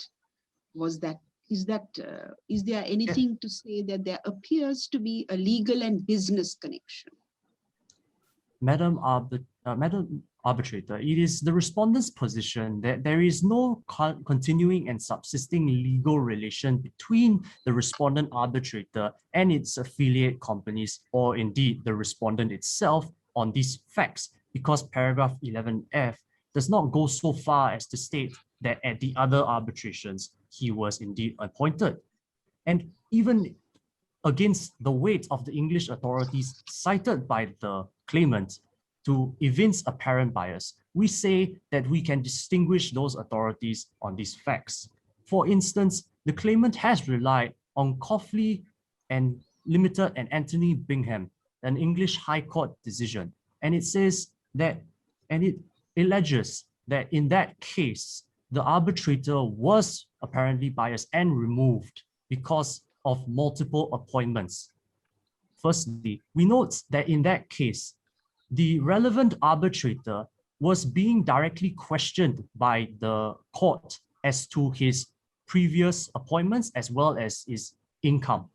anything to say that there appears to be a legal and business connection? Madam Arbitrator, it is the respondent's position that there is no continuing and subsisting legal relation between the respondent arbitrator and its affiliate companies, or indeed the respondent itself, on these facts, because paragraph 11F does not go so far as to state that at the other arbitrations he was indeed appointed. And even against the weight of the English authorities cited by the claimant to evince apparent bias, we say that we can distinguish those authorities on these facts. For instance, the claimant has relied on Coughley and Limited and Anthony Bingham, an English High Court decision, and it says that, and it alleges that in that case, the arbitrator was apparently biased and removed because of multiple appointments. Firstly, we note that in that case, the relevant arbitrator was being directly questioned by the court as to his previous appointments as well as his income.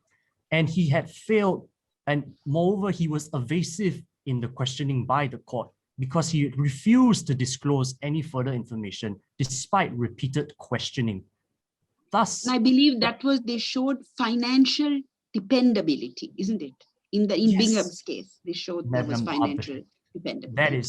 And he had failed, and moreover, he was evasive in the questioning by the court because he refused to disclose any further information despite repeated questioning. Thus, I believe that was, they showed financial dependability, isn't it? In Bingham's case, they showed there was financial dependability.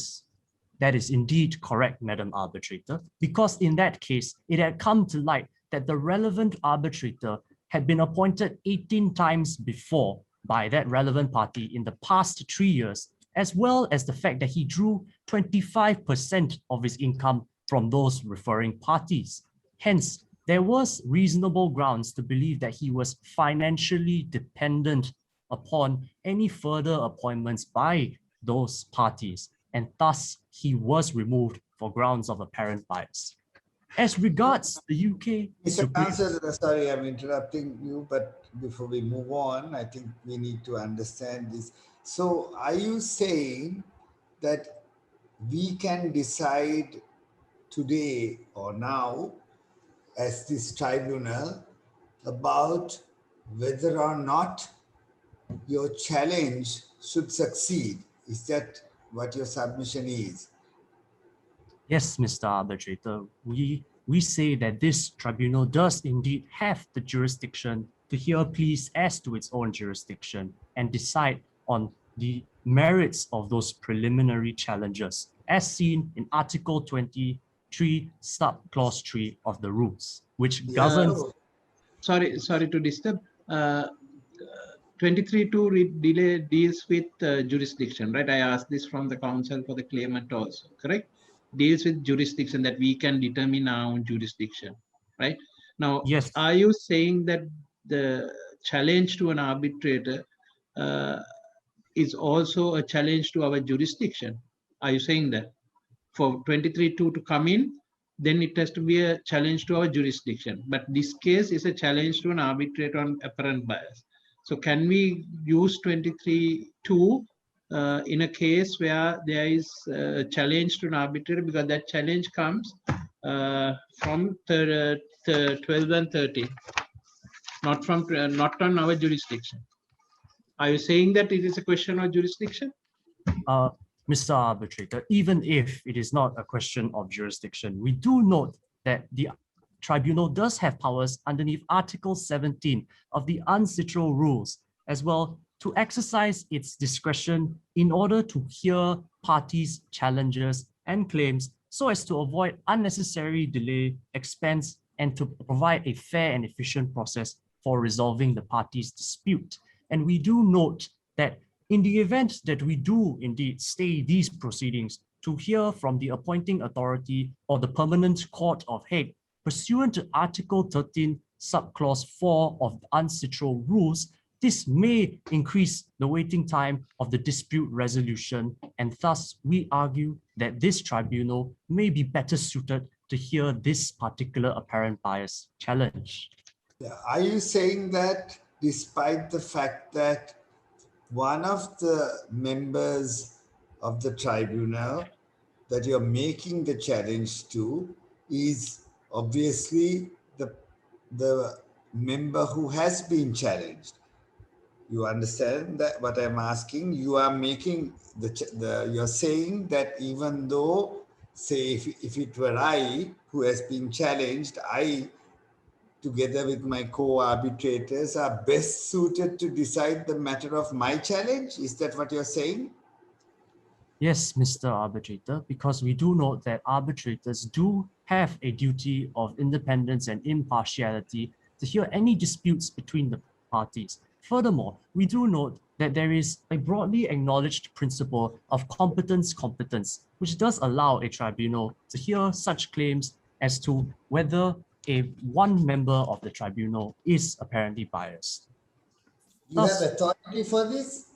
That is indeed correct, Madam Arbitrator, because in that case, it had come to light that the relevant arbitrator had been appointed 18 times before by that relevant party in the past 3 years, as well as the fact that he drew 25% of his income from those referring parties. Hence, there was reasonable grounds to believe that he was financially dependent upon any further appointments by those parties, and thus he was removed for grounds of apparent bias. As regards the UK Mr. Chancellor, sorry, I'm interrupting you, but before we move on, I think we need to understand this. So are you saying that we can decide today or now as this tribunal about whether or not your challenge should succeed? Is that what your submission is? Yes, Mr. Arbitrator, we say that this tribunal does indeed have the jurisdiction to hear pleas as to its own jurisdiction and decide on the merits of those preliminary challenges, as seen in Article 23, subclause 3 of the rules, which governs. Sorry to disturb. 23.2 deals with jurisdiction, right? I asked this from the counsel for the claimant also, correct? Deals with jurisdiction, that we can determine our own jurisdiction, right? Now, yes. Are you saying that the challenge to an arbitrator is also a challenge to our jurisdiction? Are you saying that for 23.2 to come in, then it has to be a challenge to our jurisdiction? But this case is a challenge to an arbitrator on apparent bias. So can we use 23.2 in a case where there is a challenge to an arbitrator, because that challenge comes from 12 and 13, not on our jurisdiction. Are you saying that it is a question of jurisdiction? Mr. Arbitrator, even if it is not a question of jurisdiction, we do note that the tribunal does have powers underneath Article 17 of the UNCITRAL rules, as well to exercise its discretion in order to hear parties' challenges and claims so as to avoid unnecessary delay, expense, and to provide a fair and efficient process for resolving the parties' dispute. And we do note that in the event that we do indeed stay these proceedings to hear from the appointing authority or the Permanent Court of Hague, pursuant to Article 13, subclause 4 of the UNCITRAL rules, this may increase the waiting time of the dispute resolution, and thus we argue that this tribunal may be better suited to hear this particular apparent bias challenge. Yeah. Are you saying that despite the fact that one of the members of the tribunal that you're making the challenge to is obviously the member who has been challenged? You understand that what I'm asking? You are making you're saying that even though, say, if it were I who has been challenged, I, together with my co-arbitrators, are best suited to decide the matter of my challenge? Is that what you're saying? Yes, Mr. Arbitrator, because we do note that arbitrators do have a duty of independence and impartiality to hear any disputes between the parties. Furthermore, we do note that there is a broadly acknowledged principle of competence, which does allow a tribunal to hear such claims as to whether one member of the tribunal is apparently biased. You have authority for this?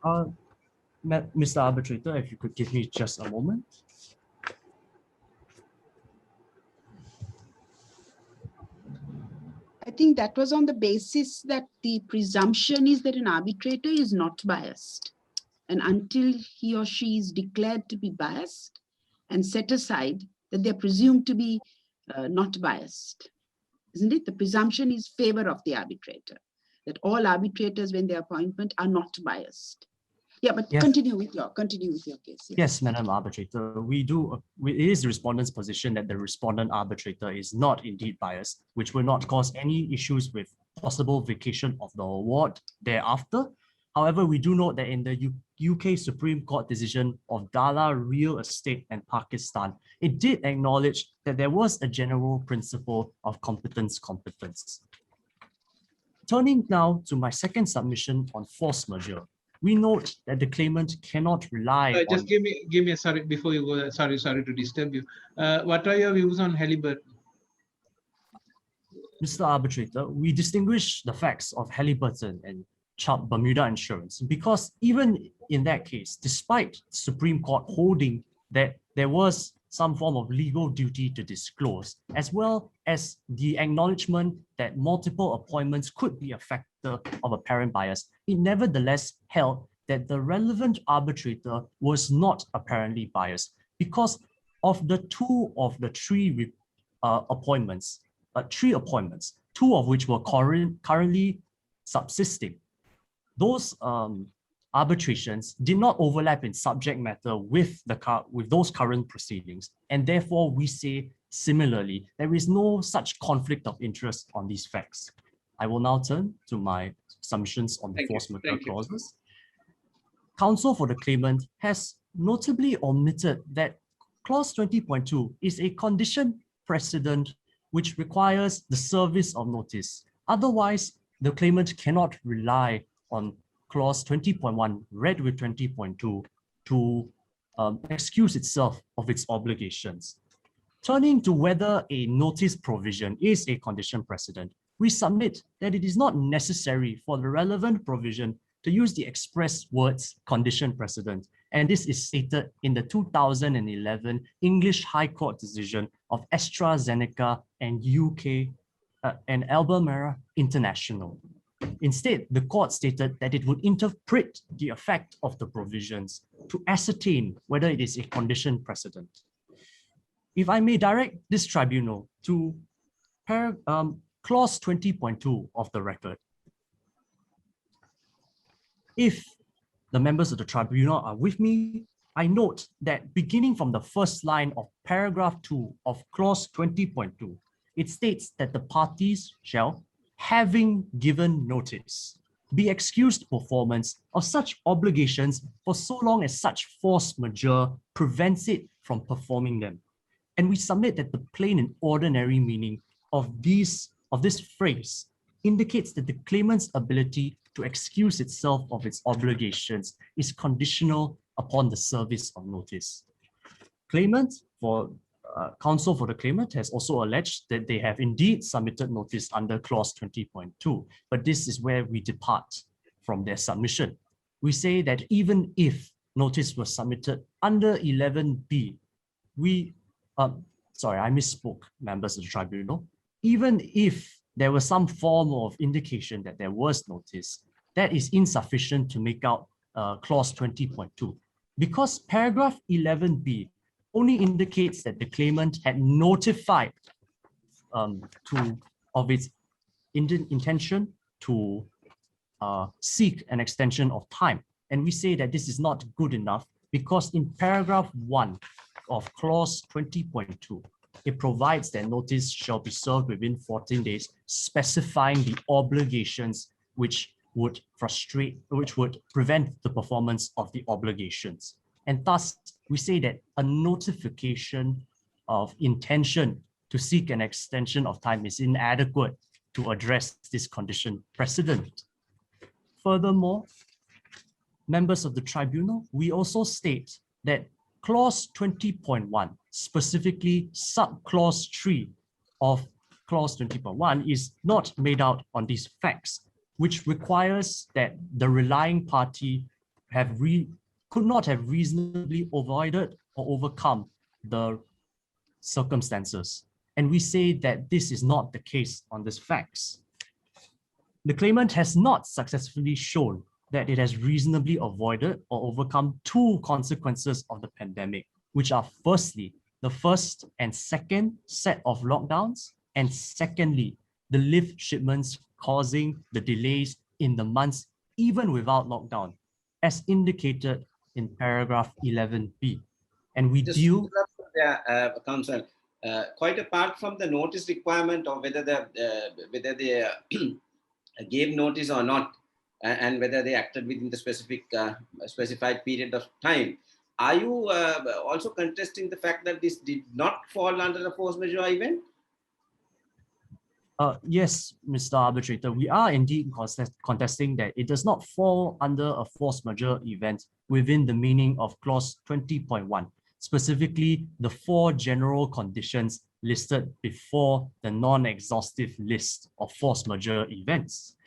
Mr. Arbitrator, if you could give me just a moment. I think that was on the basis that the presumption is that an arbitrator is not biased. And until he or she is declared to be biased and set aside, that they're presumed to be not biased. Isn't it? The presumption is favor of the arbitrator, that all arbitrators, when they appointment, are not biased. Yeah, but yes. Continue with your case. Yes, Madam Arbitrator, it is the respondent's position that the respondent arbitrator is not indeed biased, which will not cause any issues with possible vacation of the award thereafter. However, we do note that in the UK Supreme Court decision of Dala Real Estate and Pakistan, it did acknowledge that there was a general principle of competence. Turning now to my second submission on force majeure, we note that the claimant cannot rely just give me sorry, before you go, sorry to disturb you. What are your views on Halliburton? Mr. Arbitrator, we distinguish the facts of Halliburton and Bermuda Insurance because even in that case, despite the Supreme Court holding that there was some form of legal duty to disclose, as well as the acknowledgement that multiple appointments could be a factor of apparent bias, it nevertheless held that the relevant arbitrator was not apparently biased because of the two of the three appointments, two of which were currently subsisting. Those arbitrations did not overlap in subject matter with those current proceedings, and therefore we say similarly there is no such conflict of interest on these facts. I will now turn to my submissions on the force majeure clauses. Counsel for the claimant has notably omitted that clause 20.2 is a condition precedent which requires the service of notice. Otherwise, the claimant cannot rely on clause 20.1 read with 20.2 to excuse itself of its obligations. Turning to whether a notice provision is a condition precedent, we submit that it is not necessary for the relevant provision to use the express words condition precedent, and this is stated in the 2011 English High Court decision of AstraZeneca and UK and Albemarle International. Instead, the court stated that it would interpret the effect of the provisions to ascertain whether it is a condition precedent. if I may direct this tribunal to clause 20.2 of the record. If the members of the tribunal are with me, I note that beginning from the first line of paragraph 2 of clause 20.2, it states that the parties shall, having given notice, be excused performance of such obligations for so long as such force majeure prevents it from performing them. And we submit that the plain and ordinary meaning of this phrase indicates that the claimant's ability to excuse itself of its obligations is conditional upon the service of notice. Counsel for the claimant has also alleged that they have indeed submitted notice under clause 20.2, but this is where we depart from their submission. We say that even if notice was submitted under 11B, sorry, I misspoke, members of the tribunal. Even if there was some form of indication that there was notice, that is insufficient to make out clause 20.2, because paragraph 11B only indicates that the claimant had notified of its intention to seek an extension of time. And we say that this is not good enough because in paragraph 1 of clause 20.2, it provides that notice shall be served within 14 days, specifying the obligations which would prevent the performance of the obligations. And thus, we say that a notification of intention to seek an extension of time is inadequate to address this condition precedent. Furthermore, members of the tribunal, we also state that clause 20.1, specifically subclause 3 of clause 20.1, is not made out on these facts, which requires that the relying party could not have reasonably avoided or overcome the circumstances. And we say that this is not the case on these facts. The claimant has not successfully shown that it has reasonably avoided or overcome two consequences of the pandemic, which are firstly, the first and second set of lockdowns, and secondly, the lift shipments causing the delays in the months even without lockdown, as indicated in paragraph 11B. And we deal... Counsel, quite apart from the notice requirement or whether they gave notice or not, and whether they acted within the specified period of time, are you also contesting the fact that this did not fall under a force majeure event? Yes, Mr. Arbitrator, we are indeed contesting that it does not fall under a force majeure event within the meaning of clause 20.1, specifically the 4 general conditions listed before the non-exhaustive list of force majeure events.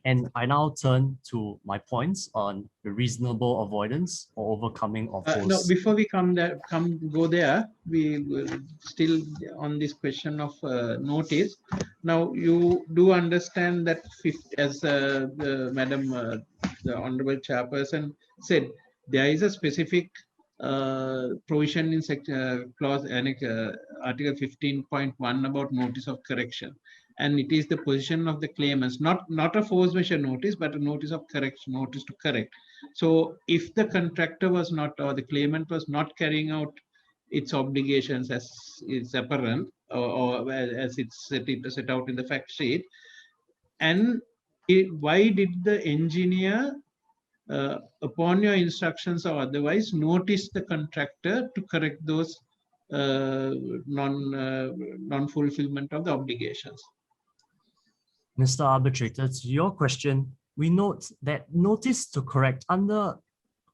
And I now turn to my points on the reasonable avoidance or overcoming of those. No, before we go there, we will still on this question of notice. Now, you do understand that as the Madam, the Honorable Chairperson said, there is a specific provision in clause article 15.1 about notice of correction. And it is the position of the claimants, not a force majeure notice, but a notice of correction, notice to correct. So if the contractor was not, or the claimant was not carrying out its obligations as is apparent, or as it's set out in the fact sheet, and why did the engineer, upon your instructions or otherwise, notice the contractor to correct those non-fulfillment of the obligations? Mr. Arbitrator, to your question, we note that notice to correct under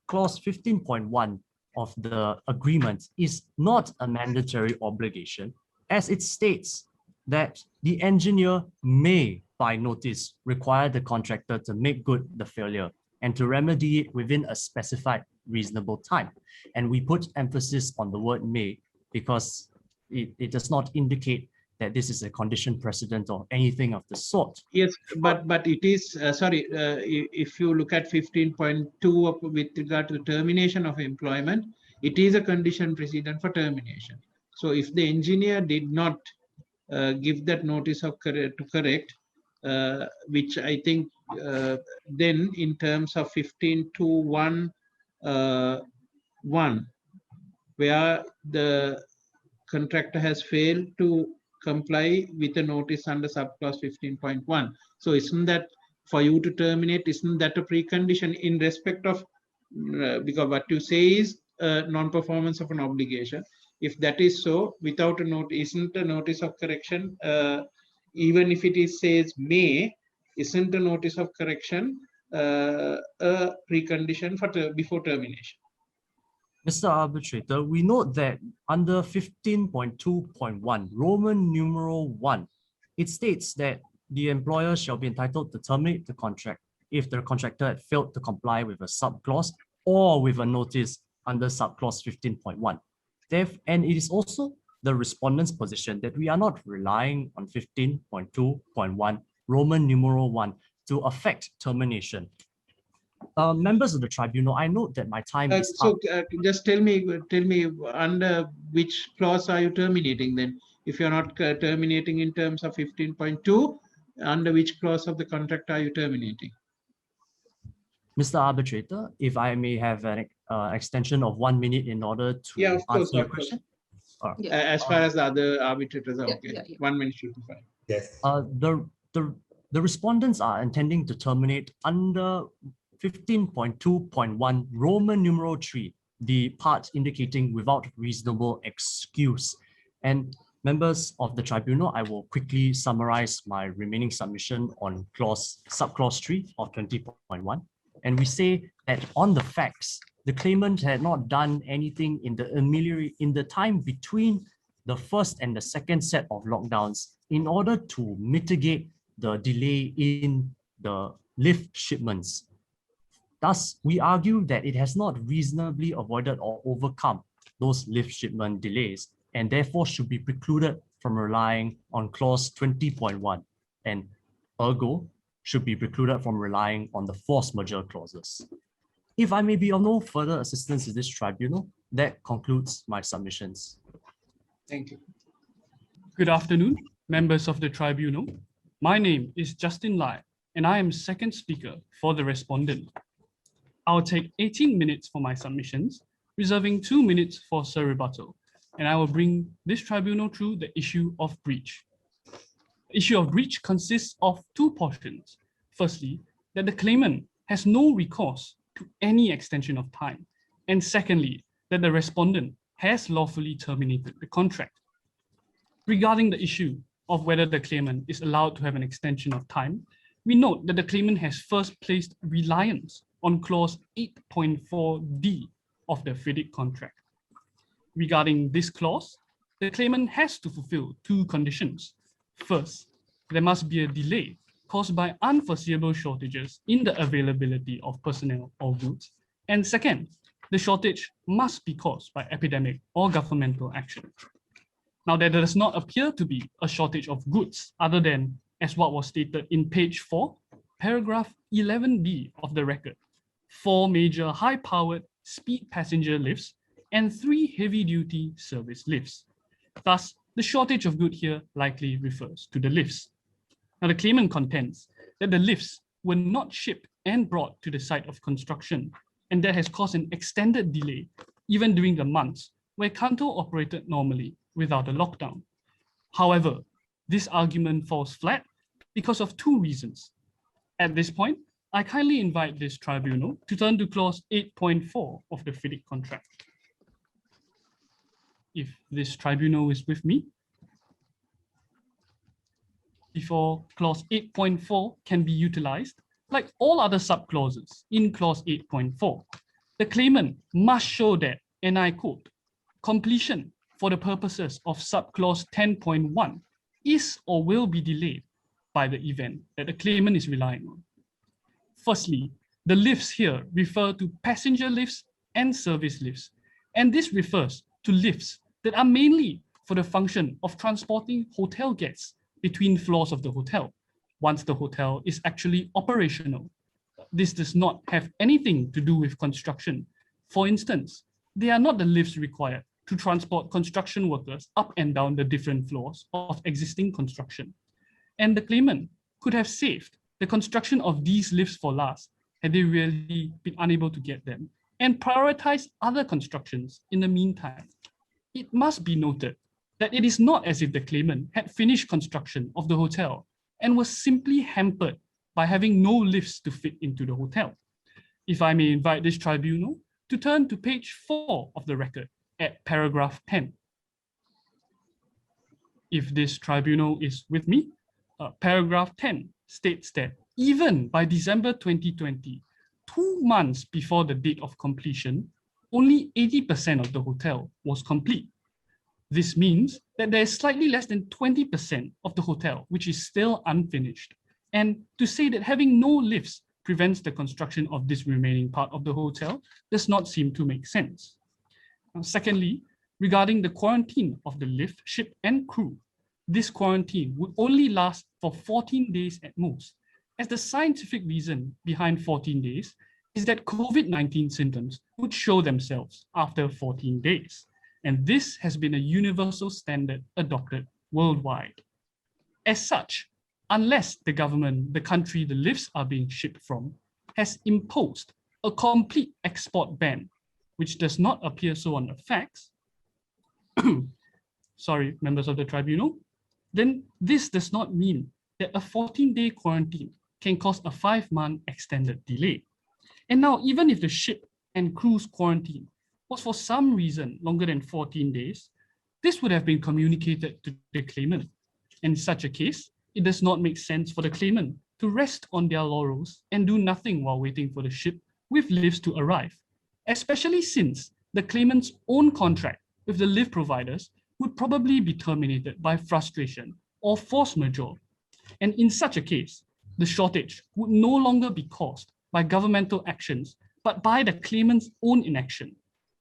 clause 15.1 of the agreement is not a mandatory obligation, as it states that the engineer may, by notice, require the contractor to make good the failure and to remedy it within a specified reasonable time. And we put emphasis on the word may because it does not indicate that this is a condition precedent or anything of the sort. Yes, but it is, if you look at 15.2 with regard to the termination of employment, it is a condition precedent for termination. So if the engineer did not give that notice of to correct, which I think then in terms of 15.2.1.1, where the contractor has failed to comply with a notice under subclause 15.1. So isn't that for you to terminate, isn't that a precondition in respect of, because what you say is non-performance of an obligation. If that is so, without a note, isn't a notice of correction, even if it is says may, isn't a notice of correction a precondition for before termination? Mr. Arbitrator, we note that under 15.2.1, Roman numeral 1, it states that the employer shall be entitled to terminate the contract if the contractor had failed to comply with a subclause or with a notice under subclause 15.1. And it is also the respondent's position that we are not relying on 15.2.1 Roman numeral 1 to affect termination. Members of the tribunal, I note that my time is up. Just tell me under which clause are you terminating then? If you're not terminating in terms of 15.2, under which clause of the contract are you terminating? Mr. Arbitrator, if I may have an extension of 1 minute in order to answer your question. As far as the other arbitrators are okay. 1 minute should be fine. Yes. The respondents are intending to terminate under 15.2.1 Roman numeral 3, the part indicating without reasonable excuse. And members of the tribunal, I will quickly summarize my remaining submission on subclause 3 of 20.1. And we say that on the facts, the claimant had not done anything in the time between the first and the second set of lockdowns in order to mitigate the delay in the lift shipments. Thus, we argue that it has not reasonably avoided or overcome those lift shipment delays and therefore should be precluded from relying on clause 20.1 and ergo should be precluded from relying on the force majeure clauses. If I may be of no further assistance to this tribunal, that concludes my submissions. Thank you. Good afternoon, members of the tribunal. My name is Justin Lai, and I am second speaker for the respondent. I'll take 18 minutes for my submissions, reserving 2 minutes for Sir rebuttal, and I will bring this tribunal through the issue of breach. The issue of breach consists of two portions. Firstly, that the claimant has no recourse to any extension of time, and secondly, that the respondent has lawfully terminated the contract. Regarding the issue of whether the claimant is allowed to have an extension of time, we note that the claimant has first placed reliance on clause 8.4d of the FIDIC contract. Regarding this clause, the claimant has to fulfill two conditions. First, there must be a delay caused by unforeseeable shortages in the availability of personnel or goods. And second, the shortage must be caused by epidemic or governmental action. Now, there does not appear to be a shortage of goods other than, as what was stated in page 4, paragraph 11b of the record, 4 major high-powered speed passenger lifts and 3 heavy-duty service lifts. Thus, the shortage of goods here likely refers to the lifts. Now, the claimant contends that the lifts were not shipped and brought to the site of construction, and that has caused an extended delay even during the months where Kanto operated normally without a lockdown. However, this argument falls flat because of 2 reasons. At this point, I kindly invite this tribunal to turn to clause 8.4 of the FIDIC contract. If this tribunal is with me, before clause 8.4 can be utilized, like all other subclauses in clause 8.4, the claimant must show that, and I quote, completion for the purposes of subclause 10.1 is or will be delayed by the event that the claimant is relying on. Firstly, the lifts here refer to passenger lifts and service lifts, and this refers to lifts that are mainly for the function of transporting hotel guests between floors of the hotel once the hotel is actually operational. This does not have anything to do with construction. For instance, they are not the lifts required to transport construction workers up and down the different floors of existing construction. And the claimant could have saved the construction of these lifts for last had they really been unable to get them, and prioritize other constructions in the meantime. It must be noted that it is not as if the claimant had finished construction of the hotel and was simply hampered by having no lifts to fit into the hotel. If I may invite this tribunal to turn to page 4 of the record at paragraph 10. If this tribunal is with me, paragraph 10 states that even by December 2020, 2 months before the date of completion, only 80% of the hotel was complete. This means that there is slightly less than 20% of the hotel which is still unfinished. And to say that having no lifts prevents the construction of this remaining part of the hotel does not seem to make sense. Secondly, regarding the quarantine of the lift, ship, and crew, this quarantine would only last for 14 days at most, as the scientific reason behind 14 days is that COVID-19 symptoms would show themselves after 14 days. And this has been a universal standard adopted worldwide. As such, unless the government, the country the lifts are being shipped from, has imposed a complete export ban, which does not appear so on the facts, sorry, members of the tribunal, then this does not mean that a 14-day quarantine can cause a 5-month extended delay. And now, even if the ship and crew's quarantine was for some reason longer than 14 days, this would have been communicated to the claimant. In such a case, it does not make sense for the claimant to rest on their laurels and do nothing while waiting for the ship with lifts to arrive, especially since the claimant's own contract with the lift providers would probably be terminated by frustration or force majeure. And in such a case, the shortage would no longer be caused by governmental actions, but by the claimant's own inaction.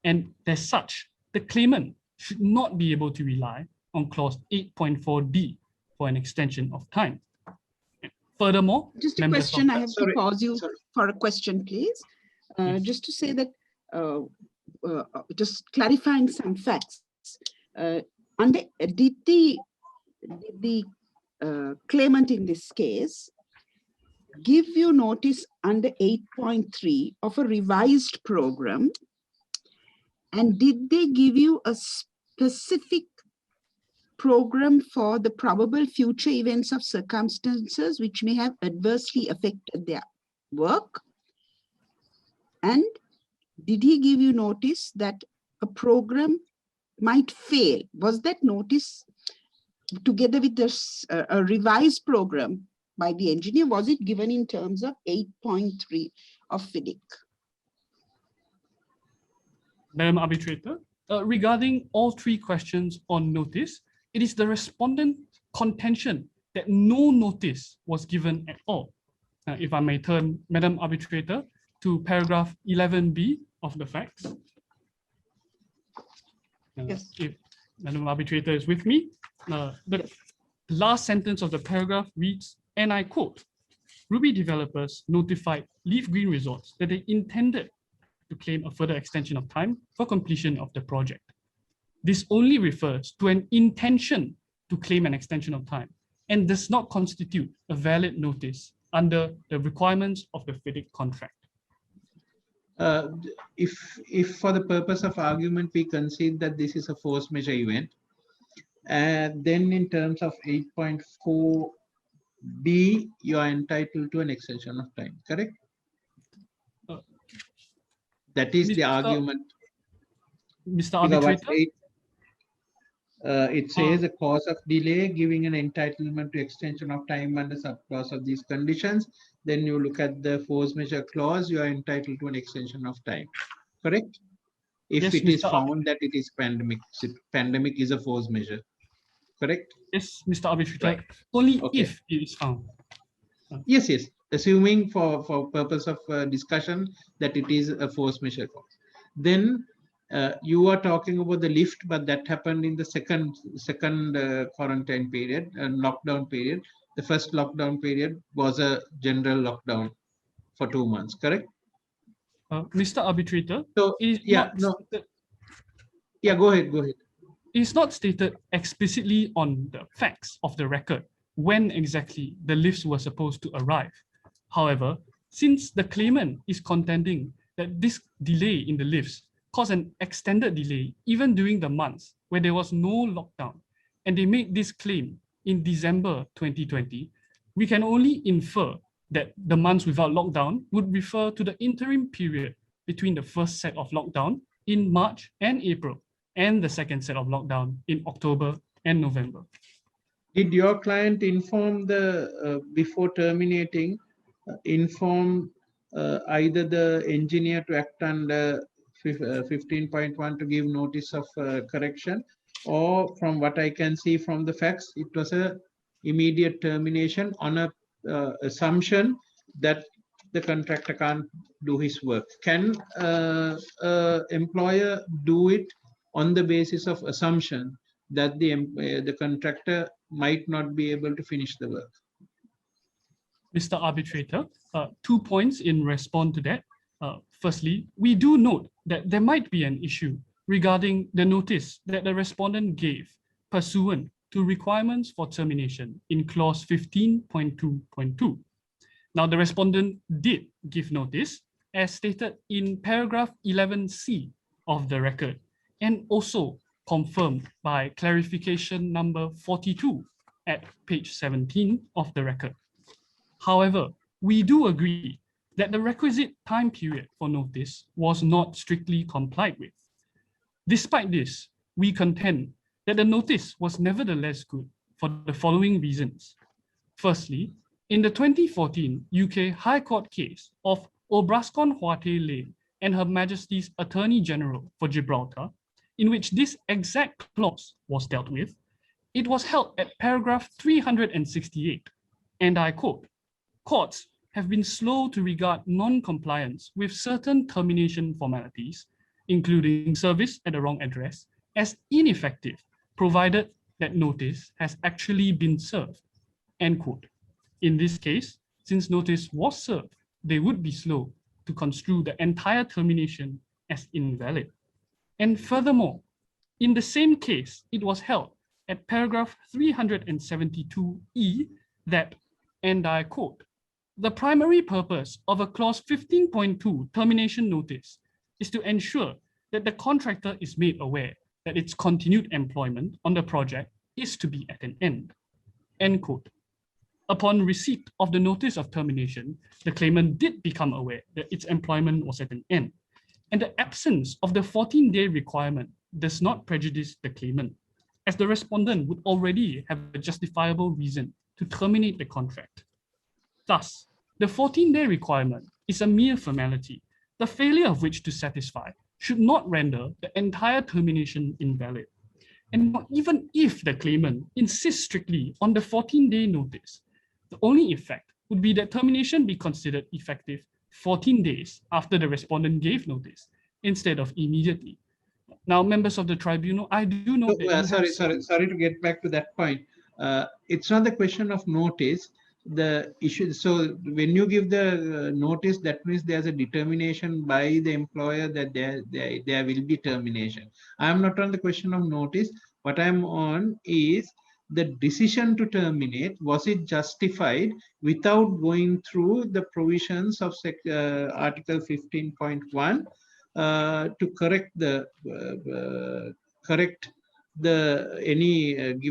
And as such, the claimant should not be able to rely on clause 8.4d for an extension of time. Furthermore, just a question, I have to pause you for a question, please. Yes. Just to say that, just clarifying some facts. Did the claimant in this case give you notice under 8.3 of a revised program? And did they give you a specific program for the probable future events of circumstances which may have adversely affected their work? And did he give you notice that a program might fail? Was that notice together with this a revised program by the engineer? Was it given in terms of 8.3 of FIDIC? Madam Arbitrator, regarding all 3 questions on notice, it is the respondent's contention that no notice was given at all. If I may turn, Madam Arbitrator, to paragraph 11b of the facts. Yes. If Madam Arbitrator is with me, the last sentence of the paragraph reads, and I quote, Ruby developers notified Leaf Green Resorts that they intended to claim a further extension of time for completion of the project. This only refers to an intention to claim an extension of time and does not constitute a valid notice under the requirements of the FIDIC contract. If for the purpose of argument we concede that this is a force majeure event, then in terms of 8.4b, you are entitled to an extension of time, correct? That is the argument. Mr. Arbitrator? It says a cause of delay giving an entitlement to extension of time under subclause of these conditions. Then you look at the force majeure clause, you are entitled to an extension of time, correct? If Yes, it is Mr. found that it is pandemic, pandemic is a force majeure, correct? Yes, Mr. Arbitrator, Right. only Okay. if it is found. Yes, yes. Assuming for purpose of discussion that it is a force majeure cause. Then you are talking about the lift, but that happened in the second quarantine period and lockdown period. The first lockdown period was a general lockdown for 2 months, correct? Mr. Arbitrator, So it is yeah, not no. Yeah, go ahead, go ahead. It's not stated explicitly on the facts of the record when exactly the lifts were supposed to arrive. However, since the claimant is contending that this delay in the lifts caused an extended delay even during the months where there was no lockdown, and they made this claim in December 2020, we can only infer that the months without lockdown would refer to the interim period between the first set of lockdown in March and April and the second set of lockdown in October and November. Did your client inform the, before terminating, inform either the engineer to act under 15.1 to give notice of correction, or from what I can see from the facts, it was a immediate termination on a assumption that the contractor can't do his work? Can employer do it on the basis of assumption that the contractor might not be able to finish the work? Mr. Arbitrator, 2 points in response to that. Firstly, we do note that there might be an issue regarding the notice that the respondent gave pursuant to requirements for termination in clause 15.2.2. Now, the respondent did give notice as stated in paragraph 11C of the record, and also confirmed by clarification number 42 at page 17 of the record. However, we do agree that the requisite time period for notice was not strictly complied with. Despite this, we contend that the notice was nevertheless good for the following reasons. Firstly, in the 2014 UK High Court case of Obrascon Huate Lane and Her Majesty's Attorney General for Gibraltar, in which this exact clause was dealt with, it was held at paragraph 368, and I quote, "Courts have been slow to regard non-compliance with certain termination formalities, including service at the wrong address, as ineffective, provided that notice has actually been served," end quote. In this case, since notice was served, they would be slow to construe the entire termination as invalid. And furthermore, in the same case, it was held at paragraph 372E that, and I quote, "The primary purpose of a clause 15.2 termination notice is to ensure that the contractor is made aware that its continued employment on the project is to be at an end," end quote. Upon receipt of the notice of termination, the claimant did become aware that its employment was at an end, and the absence of the 14-day requirement does not prejudice the claimant, as the respondent would already have a justifiable reason to terminate the contract. Thus, the 14-day requirement is a mere formality, the failure of which to satisfy should not render the entire termination invalid. And even if the claimant insists strictly on the 14-day notice, the only effect would be that termination be considered effective 14 days after the respondent gave notice, instead of immediately. Now, members of the tribunal, I do know that sorry to get back to that point. It's not the question of notice. The issue, so when you give the notice, that means there's a determination by the employer that there will be termination. I'm not on the question of notice. What I'm on is the decision to terminate. Was it justified without going through the provisions of Article 15.1 to correct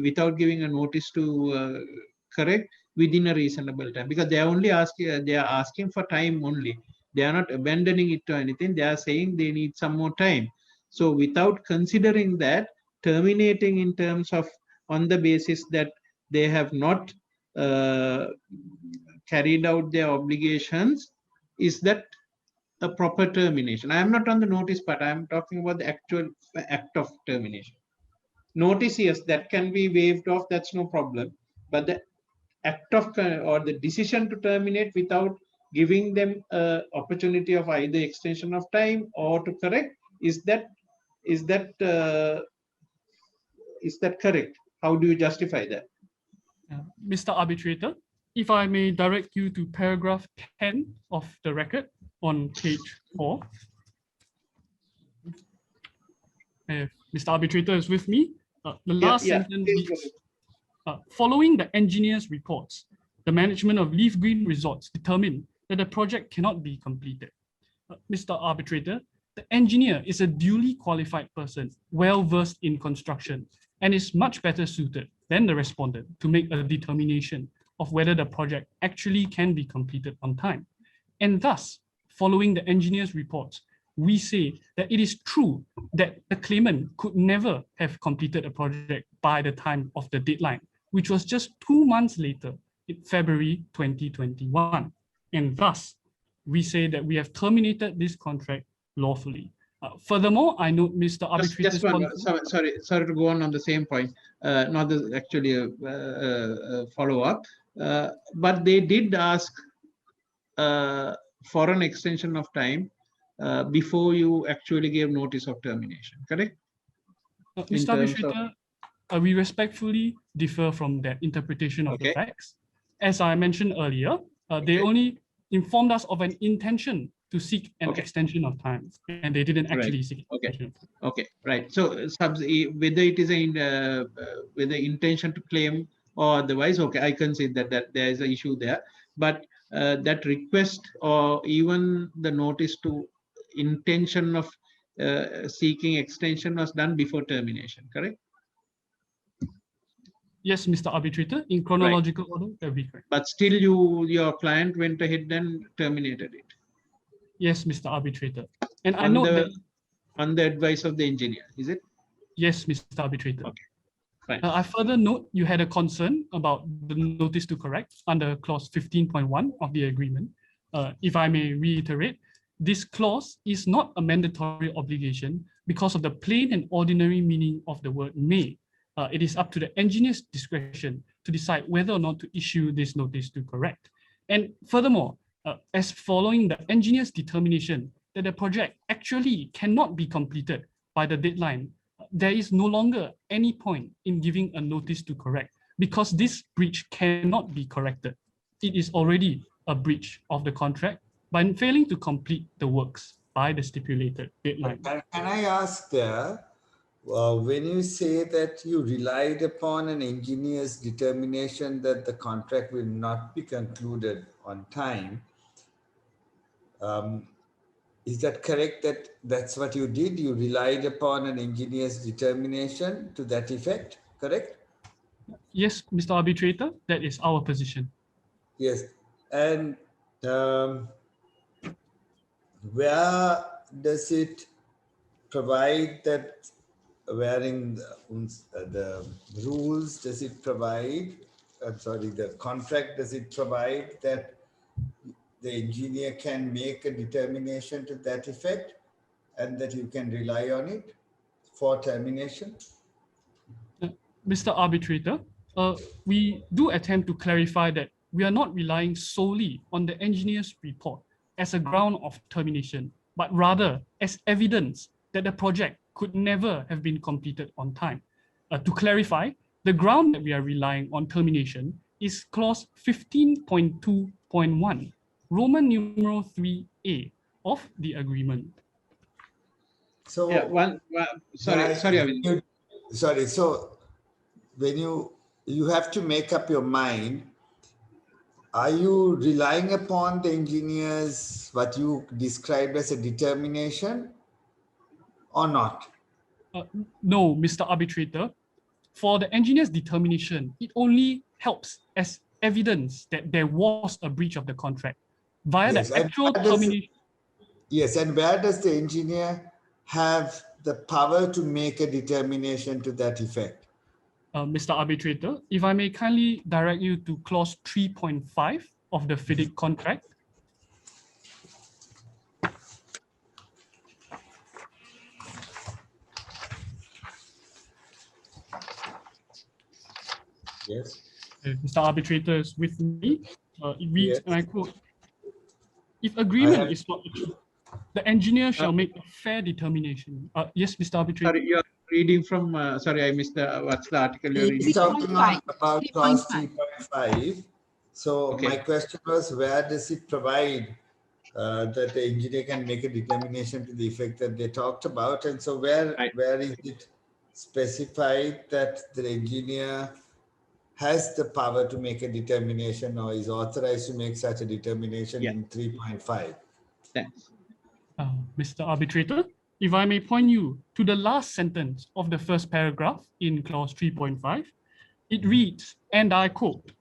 without giving a notice to correct within a reasonable time? Because they are only asking for time only. They are not abandoning it to anything. They are saying they need some more time. So without considering that, terminating in terms of on the basis that they have not carried out their obligations, is that a proper termination? I am not on the notice, but I am talking about the actual act of termination. Notice, yes, that can be waived off, that's no problem. But the act of or the decision to terminate without giving them opportunity of either extension of time or to correct, is that correct? How do you justify that? Mr. Arbitrator, if I may direct you to paragraph 10 of the record on page 4. Mr. Arbitrator is with me. The last sentence please go reads, following the engineer's reports, the management of Leaf Green Resorts determined that the project cannot be completed. Mr. Arbitrator, the engineer is a duly qualified person, well-versed in construction, and is much better suited than the respondent to make a determination of whether the project actually can be completed on time. And thus, following the engineer's reports, we say that it is true that the claimant could never have completed a project by the time of the deadline, which was just 2 months later, in February 2021. And thus, we say that we have terminated this contract lawfully. Furthermore, I note Mr. Arbitrator's sorry to go on the same point, not actually a follow-up, but they did ask for an extension of time before you actually gave notice of termination, correct? Mr. Arbitrator, we respectfully differ from that interpretation of the facts. As I mentioned earlier, they only informed us of an intention to seek an extension of time, and they didn't actually seek extension. Okay, right. So whether it is with the intention to claim or otherwise, okay, I concede that there is an issue there, but that request or even the notice to intention of seeking extension was done before termination, correct? Yes, Mr. Arbitrator, in chronological order, that would be correct. But still your client went ahead and terminated it. Yes, Mr. Arbitrator. And I know that on the advice of the engineer, is it? Yes, Mr. Arbitrator. Okay. Fine. I further note you had a concern about the notice to correct under clause 15.1 of the agreement. If I may reiterate, this clause is not a mandatory obligation because of the plain and ordinary meaning of the word may. It is up to the engineer's discretion to decide whether or not to issue this notice to correct. And furthermore, as following the engineer's determination that the project actually cannot be completed by the deadline, there is no longer any point in giving a notice to correct because this breach cannot be corrected. It is already a breach of the contract by failing to complete the works by the stipulated deadline. Can I ask there, when you say that you relied upon an engineer's determination that the contract will not be concluded on time, is that correct that that's what you did? You relied upon an engineer's determination to that effect, correct? Yes, Mr. Arbitrator, that is our position. Yes, and where does it provide that, wherein the rules does it provide, the contract, does it provide that the engineer can make a determination to that effect and that you can rely on it for termination? Mr. Arbitrator, we do attempt to clarify that we are not relying solely on the engineer's report as a ground of termination, but rather as evidence that the project could never have been completed on time. To clarify, the ground that we are relying on termination is clause 15.2.1, Roman numeral 3A of the agreement. So yeah, sorry, Avin. Sorry, so when you have to make up your mind, are you relying upon the engineer's, what you described as a determination or not? No, Mr. Arbitrator. For the engineer's determination, it only helps as evidence that there was a breach of the contract via the actual termination. Yes, and where does the engineer have the power to make a determination to that effect? Mr. Arbitrator, if I may kindly direct you to clause 3.5 of the FIDIC contract. Yes. Mr. Arbitrator is with me. It reads, and I quote, if agreement is not achieved, the engineer shall make a fair determination. Yes, Mr. Arbitrator. Sorry, you're reading from, sorry, I missed what's the article you're reading? He's talking about clause 3.5. So my question was, where does it provide that the engineer can make a determination to the effect that they talked about? And so where is it specified that the engineer has the power to make a determination or is authorized to make such a determination Yeah. in 3.5. Thanks. Mr. Arbitrator, if I may point you to the last sentence of the first paragraph in clause 3.5, it reads, and I quote,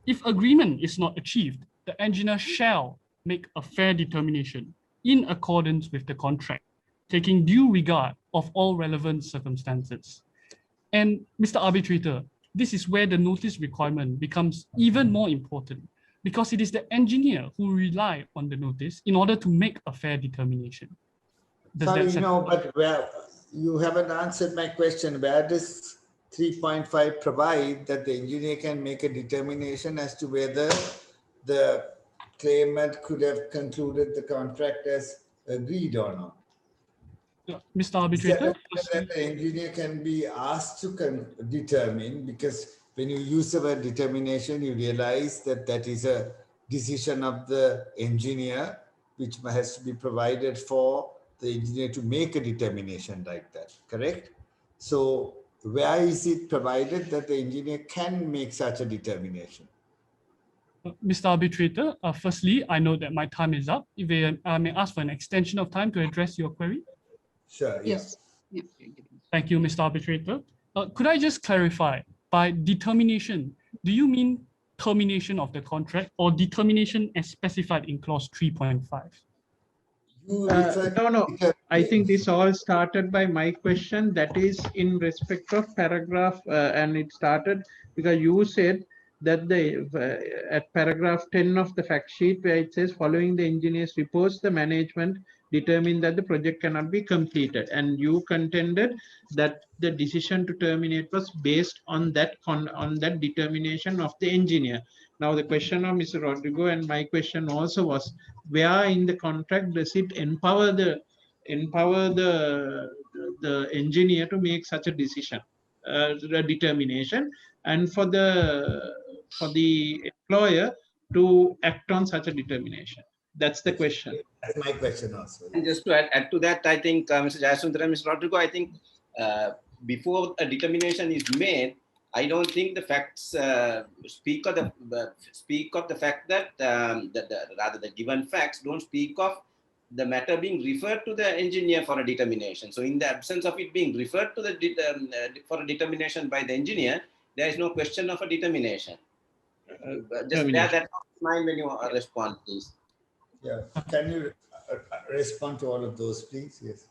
if agreement is not achieved, the engineer shall make a fair determination in accordance with the contract, taking due regard of all relevant circumstances. And Mr. Arbitrator, this is where the notice requirement becomes even more important because it is the engineer who rely on the notice in order to make a fair determination. Sorry, but where you haven't answered my question. Where does 3.5 provide that the engineer can make a determination as to whether the claimant could have concluded the contract as agreed or not? Mr. Arbitrator, that the engineer can be asked to determine, because when you use the word determination, you realize that that is a decision of the engineer, which has to be provided for the engineer to make a determination like that, correct? So where is it provided that the engineer can make such a determination? Mr. Arbitrator, firstly, I know that my time is up. If I may ask for an extension of time to address your query. Sure, Yes. Yeah. Thank you, Mr. Arbitrator. Could I just clarify, by determination, do you mean termination of the contract or determination as specified in clause 3.5? No. I think this all started by my question. That is in respect of paragraph, and it started because you said that at paragraph 10 of the fact sheet where it says following the engineer's reports, the management determined that the project cannot be completed, and you contended that the decision to terminate was based on that determination of the engineer. Now the question of Mr. Rodrigo and my question also was, where in the contract does it empower the engineer to make such a decision, determination, and for the employer to act on such a determination? That's the question. That's my question also. And just to add to that, I think Mr. Jayasundara and Mr. Rodrigo, I think before a determination is made, I don't think the facts speak of the fact that rather the given facts don't speak of the matter being referred to the engineer for a determination. So in the absence of it being referred to for a determination by the engineer, there is no question of a determination. Just bear that in mind when you respond, please. Yeah, can you respond to all of those, please? Yes.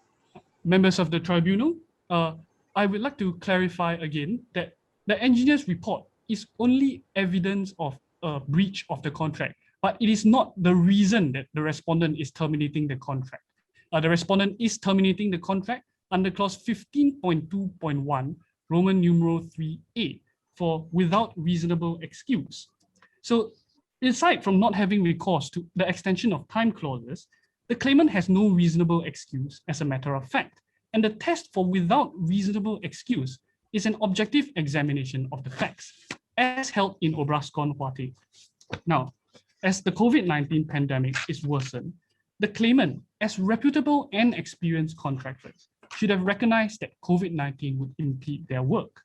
Members of the tribunal, I would like to clarify again that the engineer's report is only evidence of a breach of the contract, but it is not the reason that the respondent is terminating the contract. The respondent is terminating the contract under clause 15.2.1, Roman numeral 3a, for without reasonable excuse. So aside from not having recourse to the extension of time clauses, the claimant has no reasonable excuse as a matter of fact. And the test for without reasonable excuse is an objective examination of the facts, as held in Obrascon Huate. Now, as the COVID-19 pandemic is worsened, the claimant, as reputable and experienced contractors, should have recognized that COVID-19 would impede their work.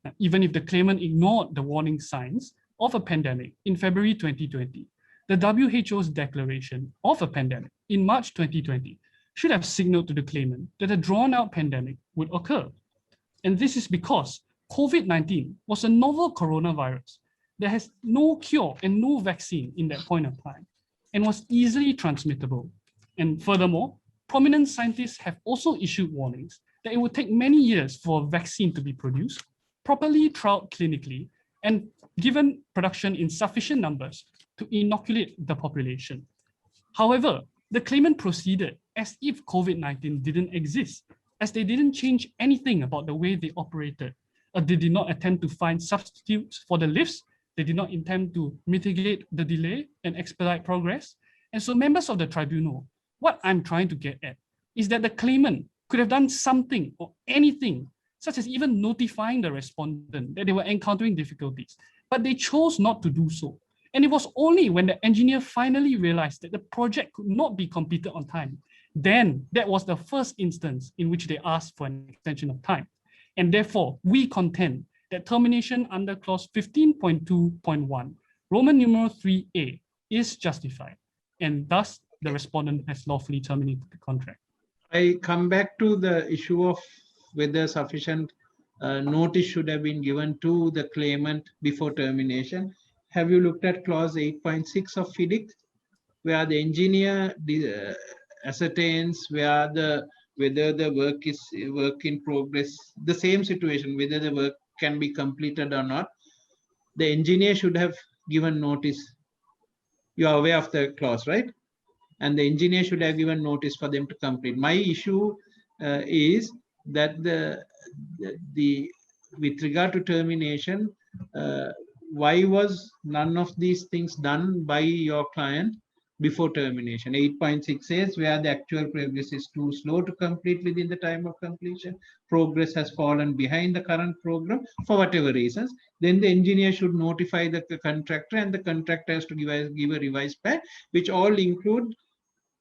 Now, even if the claimant ignored the warning signs of a pandemic in February 2020, the WHO's declaration of a pandemic in March 2020 should have signaled to the claimant that a drawn-out pandemic would occur. And this is because COVID-19 was a novel coronavirus that has no cure and no vaccine in that point of time and was easily transmittable. And furthermore, prominent scientists have also issued warnings that it would take many years for a vaccine to be produced, properly trialed clinically, and given production in sufficient numbers to inoculate the population. However, the claimant proceeded as if COVID-19 didn't exist, as they didn't change anything about the way they operated. They did not attempt to find substitutes for the lifts. They did not intend to mitigate the delay and expedite progress. And so members of the tribunal, what I'm trying to get at is that the claimant could have done something or anything, such as even notifying the respondent that they were encountering difficulties, but they chose not to do so. And it was only when the engineer finally realized that the project could not be completed on time, then that was the first instance in which they asked for an extension of time. And therefore, we contend that termination under clause 15.2.1, Roman numeral 3a is justified, and thus the respondent has lawfully terminated the contract. I come back to the issue of whether sufficient notice should have been given to the claimant before termination. Have you looked at clause 8.6 of FIDIC, where the engineer ascertains whether the work is work in progress, the same situation, whether the work can be completed or not, the engineer should have given notice. You are aware of the clause, right? And the engineer should have given notice for them to complete. My issue is that with regard to termination, why was none of these things done by your client before termination? 8.6 says where the actual progress is too slow to complete within the time of completion, progress has fallen behind the current program for whatever reasons, then the engineer should notify the contractor, and the contractor has to give a revised plan, which all include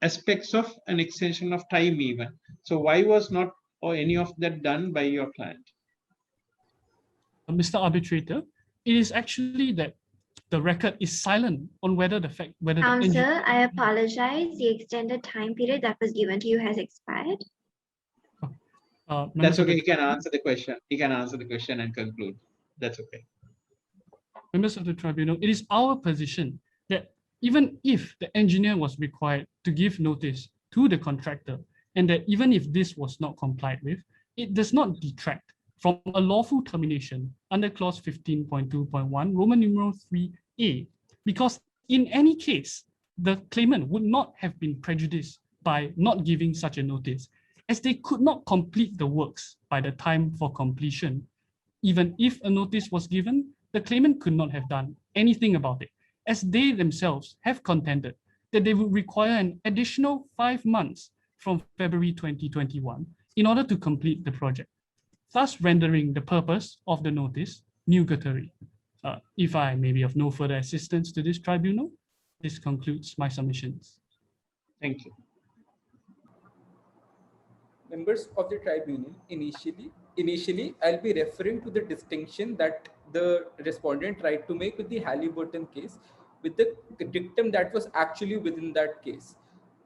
aspects of an extension of time even. So why was not or any of that done by your client? Mr. Arbitrator, it is actually that the record is silent on whether the Counsel, I apologize. The extended time period that was given to you has expired. That's okay. He can answer the question. He can answer the question and conclude. That's okay. Members of the tribunal, it is our position that even if the engineer was required to give notice to the contractor, and that even if this was not complied with, it does not detract from a lawful termination under clause 15.2.1 Roman numeral 3a, because in any case, the claimant would not have been prejudiced by not giving such a notice, as they could not complete the works by the time for completion. Even if a notice was given, the claimant could not have done anything about it, as they themselves have contended that they would require an additional 5 months from February 2021 in order to complete the project, thus rendering the purpose of the notice nugatory. If I may be of no further assistance to this tribunal, this concludes my submissions. Thank you. Members of the tribunal, initially, I'll be referring to the distinction that the respondent tried to make with the Halliburton case, with the dictum that was actually within that case.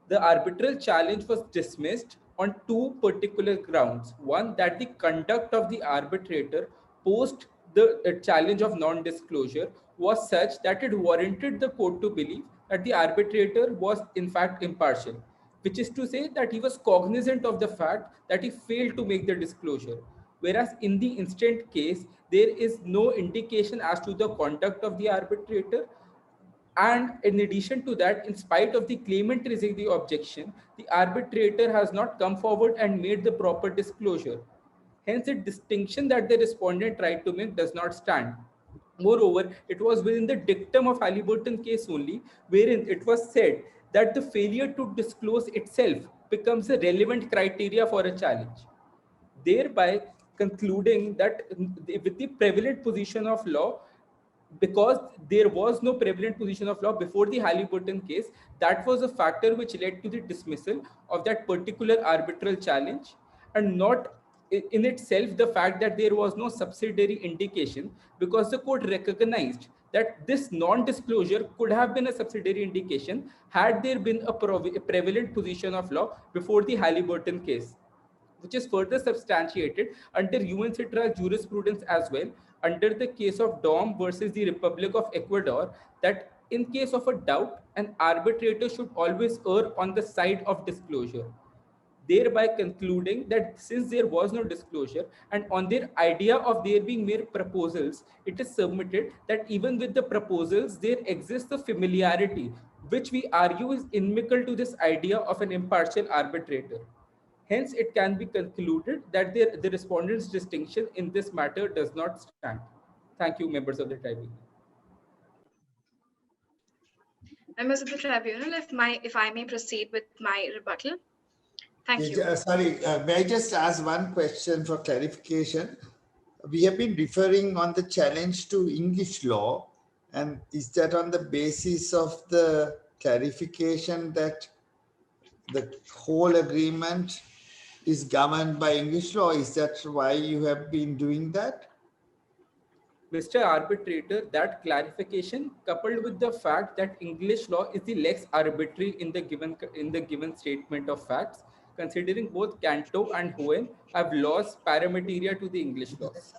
The arbitral challenge was dismissed on two particular grounds. One, that the conduct of the arbitrator post the challenge of non-disclosure was such that it warranted the court to believe that the arbitrator was in fact impartial, which is to say that he was cognizant of the fact that he failed to make the disclosure. Whereas in the instant case, there is no indication as to the conduct of the arbitrator. And in addition to that, in spite of the claimant raising the objection, the arbitrator has not come forward and made the proper disclosure. Hence, the distinction that the respondent tried to make does not stand. Moreover, it was within the dictum of Halliburton case only, wherein it was said that the failure to disclose itself becomes a relevant criteria for a challenge, thereby concluding that with the prevalent position of law, because there was no prevalent position of law before the Halliburton case, that was a factor which led to the dismissal of that particular arbitral challenge, and not in itself the fact that there was no subsidiary indication, because the court recognized that this non-disclosure could have been a subsidiary indication had there been a prevalent position of law before the Halliburton case, which is further substantiated under UN citral jurisprudence as well, under the case of Dom versus the Republic of Ecuador, that in case of a doubt, an arbitrator should always err on the side of disclosure, thereby concluding that since there was no disclosure and on their idea of there being mere proposals, it is submitted that even with the proposals, there exists a familiarity, which we argue is inimical to this idea of an impartial arbitrator. Hence, it can be concluded that the respondent's distinction in this matter does not stand. Thank you, members of the tribunal. Members of the tribunal, if I may proceed with my rebuttal. Thank you. Sorry, may I just ask one question for clarification? We have been referring on the challenge to English law, and is that on the basis of the clarification that the whole agreement is governed by English law. Is that why you have been doing that? Mr. Arbitrator, that clarification, coupled with the fact that English law is the lex arbitrary in the given statement of facts, considering both Canto and Hohen have laws paramateria to the English laws.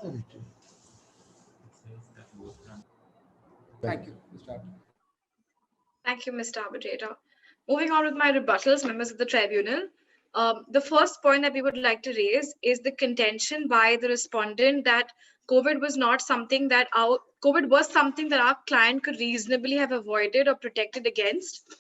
Thank you, Mr. Arbitrator. Thank you, Mr. Arbitrator. Moving on with my rebuttals, members of the tribunal. The first point that we would like to raise is the contention by the respondent that COVID was something that our client could reasonably have avoided or protected against.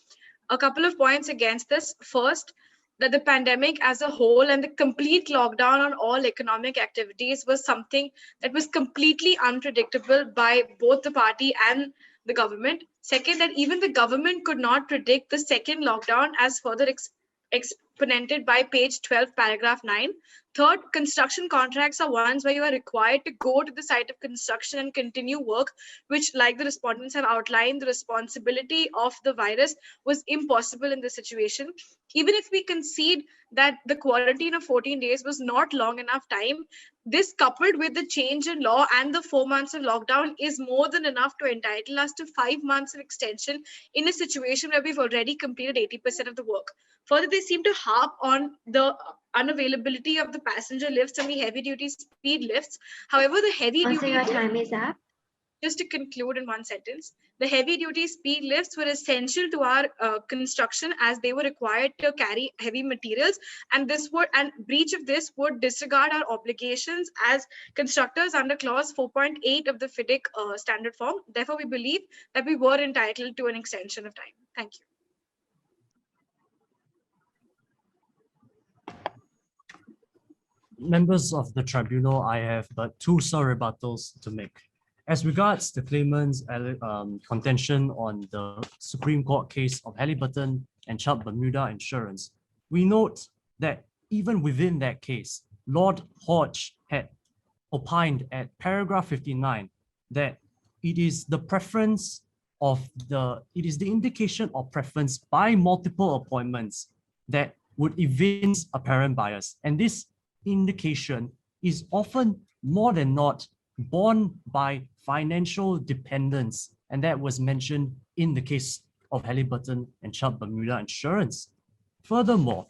A couple of points against this. First, that the pandemic as a whole and the complete lockdown on all economic activities was something that was completely unpredictable by both the party and the government. Second, that even the government could not predict the second lockdown, as further exponented by page 12, paragraph 9. Third, construction contracts are ones where you are required to go to the site of construction and continue work, which, like the respondents have outlined, the responsibility of the virus was impossible in this situation. Even if we concede that the quarantine of 14 days was not long enough time, this, coupled with the change in law and the 4 months of lockdown, is more than enough to entitle us to 5 months of extension in a situation where we've already completed 80% of the work. Further, they seem to harp on the unavailability of the passenger lifts and the heavy duty speed lifts. However, the heavy Also, duty your time is up. Just to conclude in one sentence, the heavy duty speed lifts were essential to our construction, as they were required to carry heavy materials, and breach of this would disregard our obligations as constructors under clause 4.8 of the FIDIC standard form. Therefore, we believe that we were entitled to an extension of time. Thank you. Members of the tribunal, I have but two rebuttals to make. As regards the claimant's contention on the Supreme Court case of Halliburton and Chubb Bermuda Insurance, we note that even within that case, Lord Hodge had opined at paragraph 59 that it is the indication of preference by multiple appointments that would evince apparent bias. And this indication is often more than not borne by financial dependence, and that was mentioned in the case of Halliburton and Chubb Bermuda Insurance. Furthermore,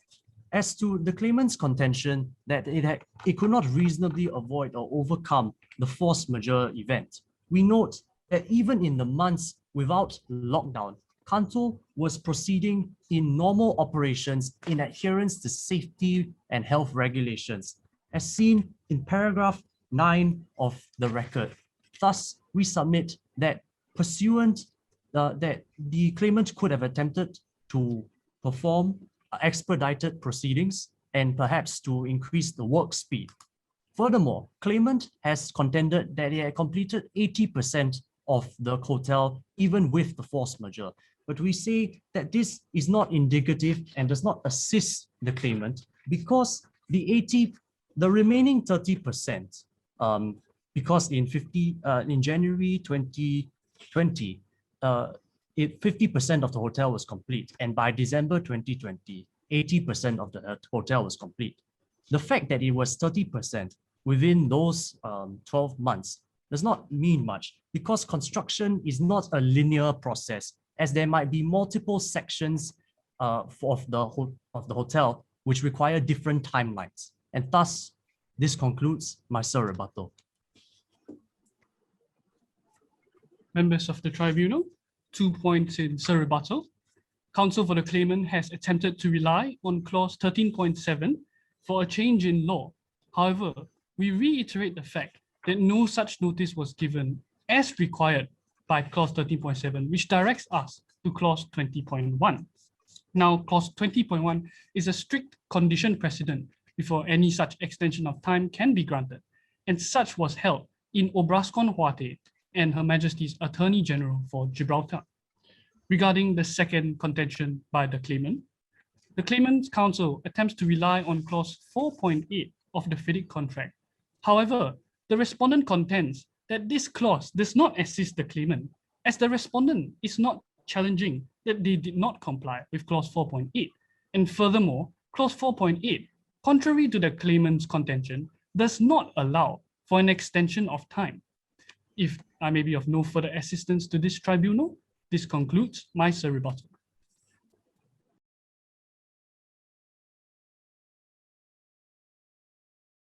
as to the claimant's contention that it could not reasonably avoid or overcome the force majeure event, we note that even in the months without lockdown, Kanto was proceeding in normal operations in adherence to safety and health regulations, as seen in paragraph 9 of the record. Thus, we submit that that the claimant could have attempted to perform expedited proceedings and perhaps to increase the work speed. Furthermore, claimant has contended that he had completed 80% of the hotel even with the force majeure. But we say that this is not indicative and does not assist the claimant, because the remaining 30%, because in January 2020, 50% of the hotel was complete, and by December 2020, 80% of the hotel was complete. The fact that it was 30% within those 12 months does not mean much, because construction is not a linear process, as there might be multiple sections of the hotel which require different timelines. And thus, this concludes my rebuttal. Members of the tribunal, 2 points in rebuttal. Counsel for the claimant has attempted to rely on clause 13.7 for a change in law. However, we reiterate the fact that no such notice was given as required by clause 13.7, which directs us to clause 20.1. Now, clause 20.1 is a strict condition precedent before any such extension of time can be granted, and such was held in Obrascon Huate and Her Majesty's Attorney General for Gibraltar. Regarding the second contention by the claimant's counsel attempts to rely on clause 4.8 of the FIDIC contract. However, the respondent contends that this clause does not assist the claimant, as the respondent is not challenging that they did not comply with clause 4.8. And furthermore, clause 4.8 contrary to the claimant's contention, does not allow for an extension of time. If I may be of no further assistance to this tribunal, this concludes my rebuttal.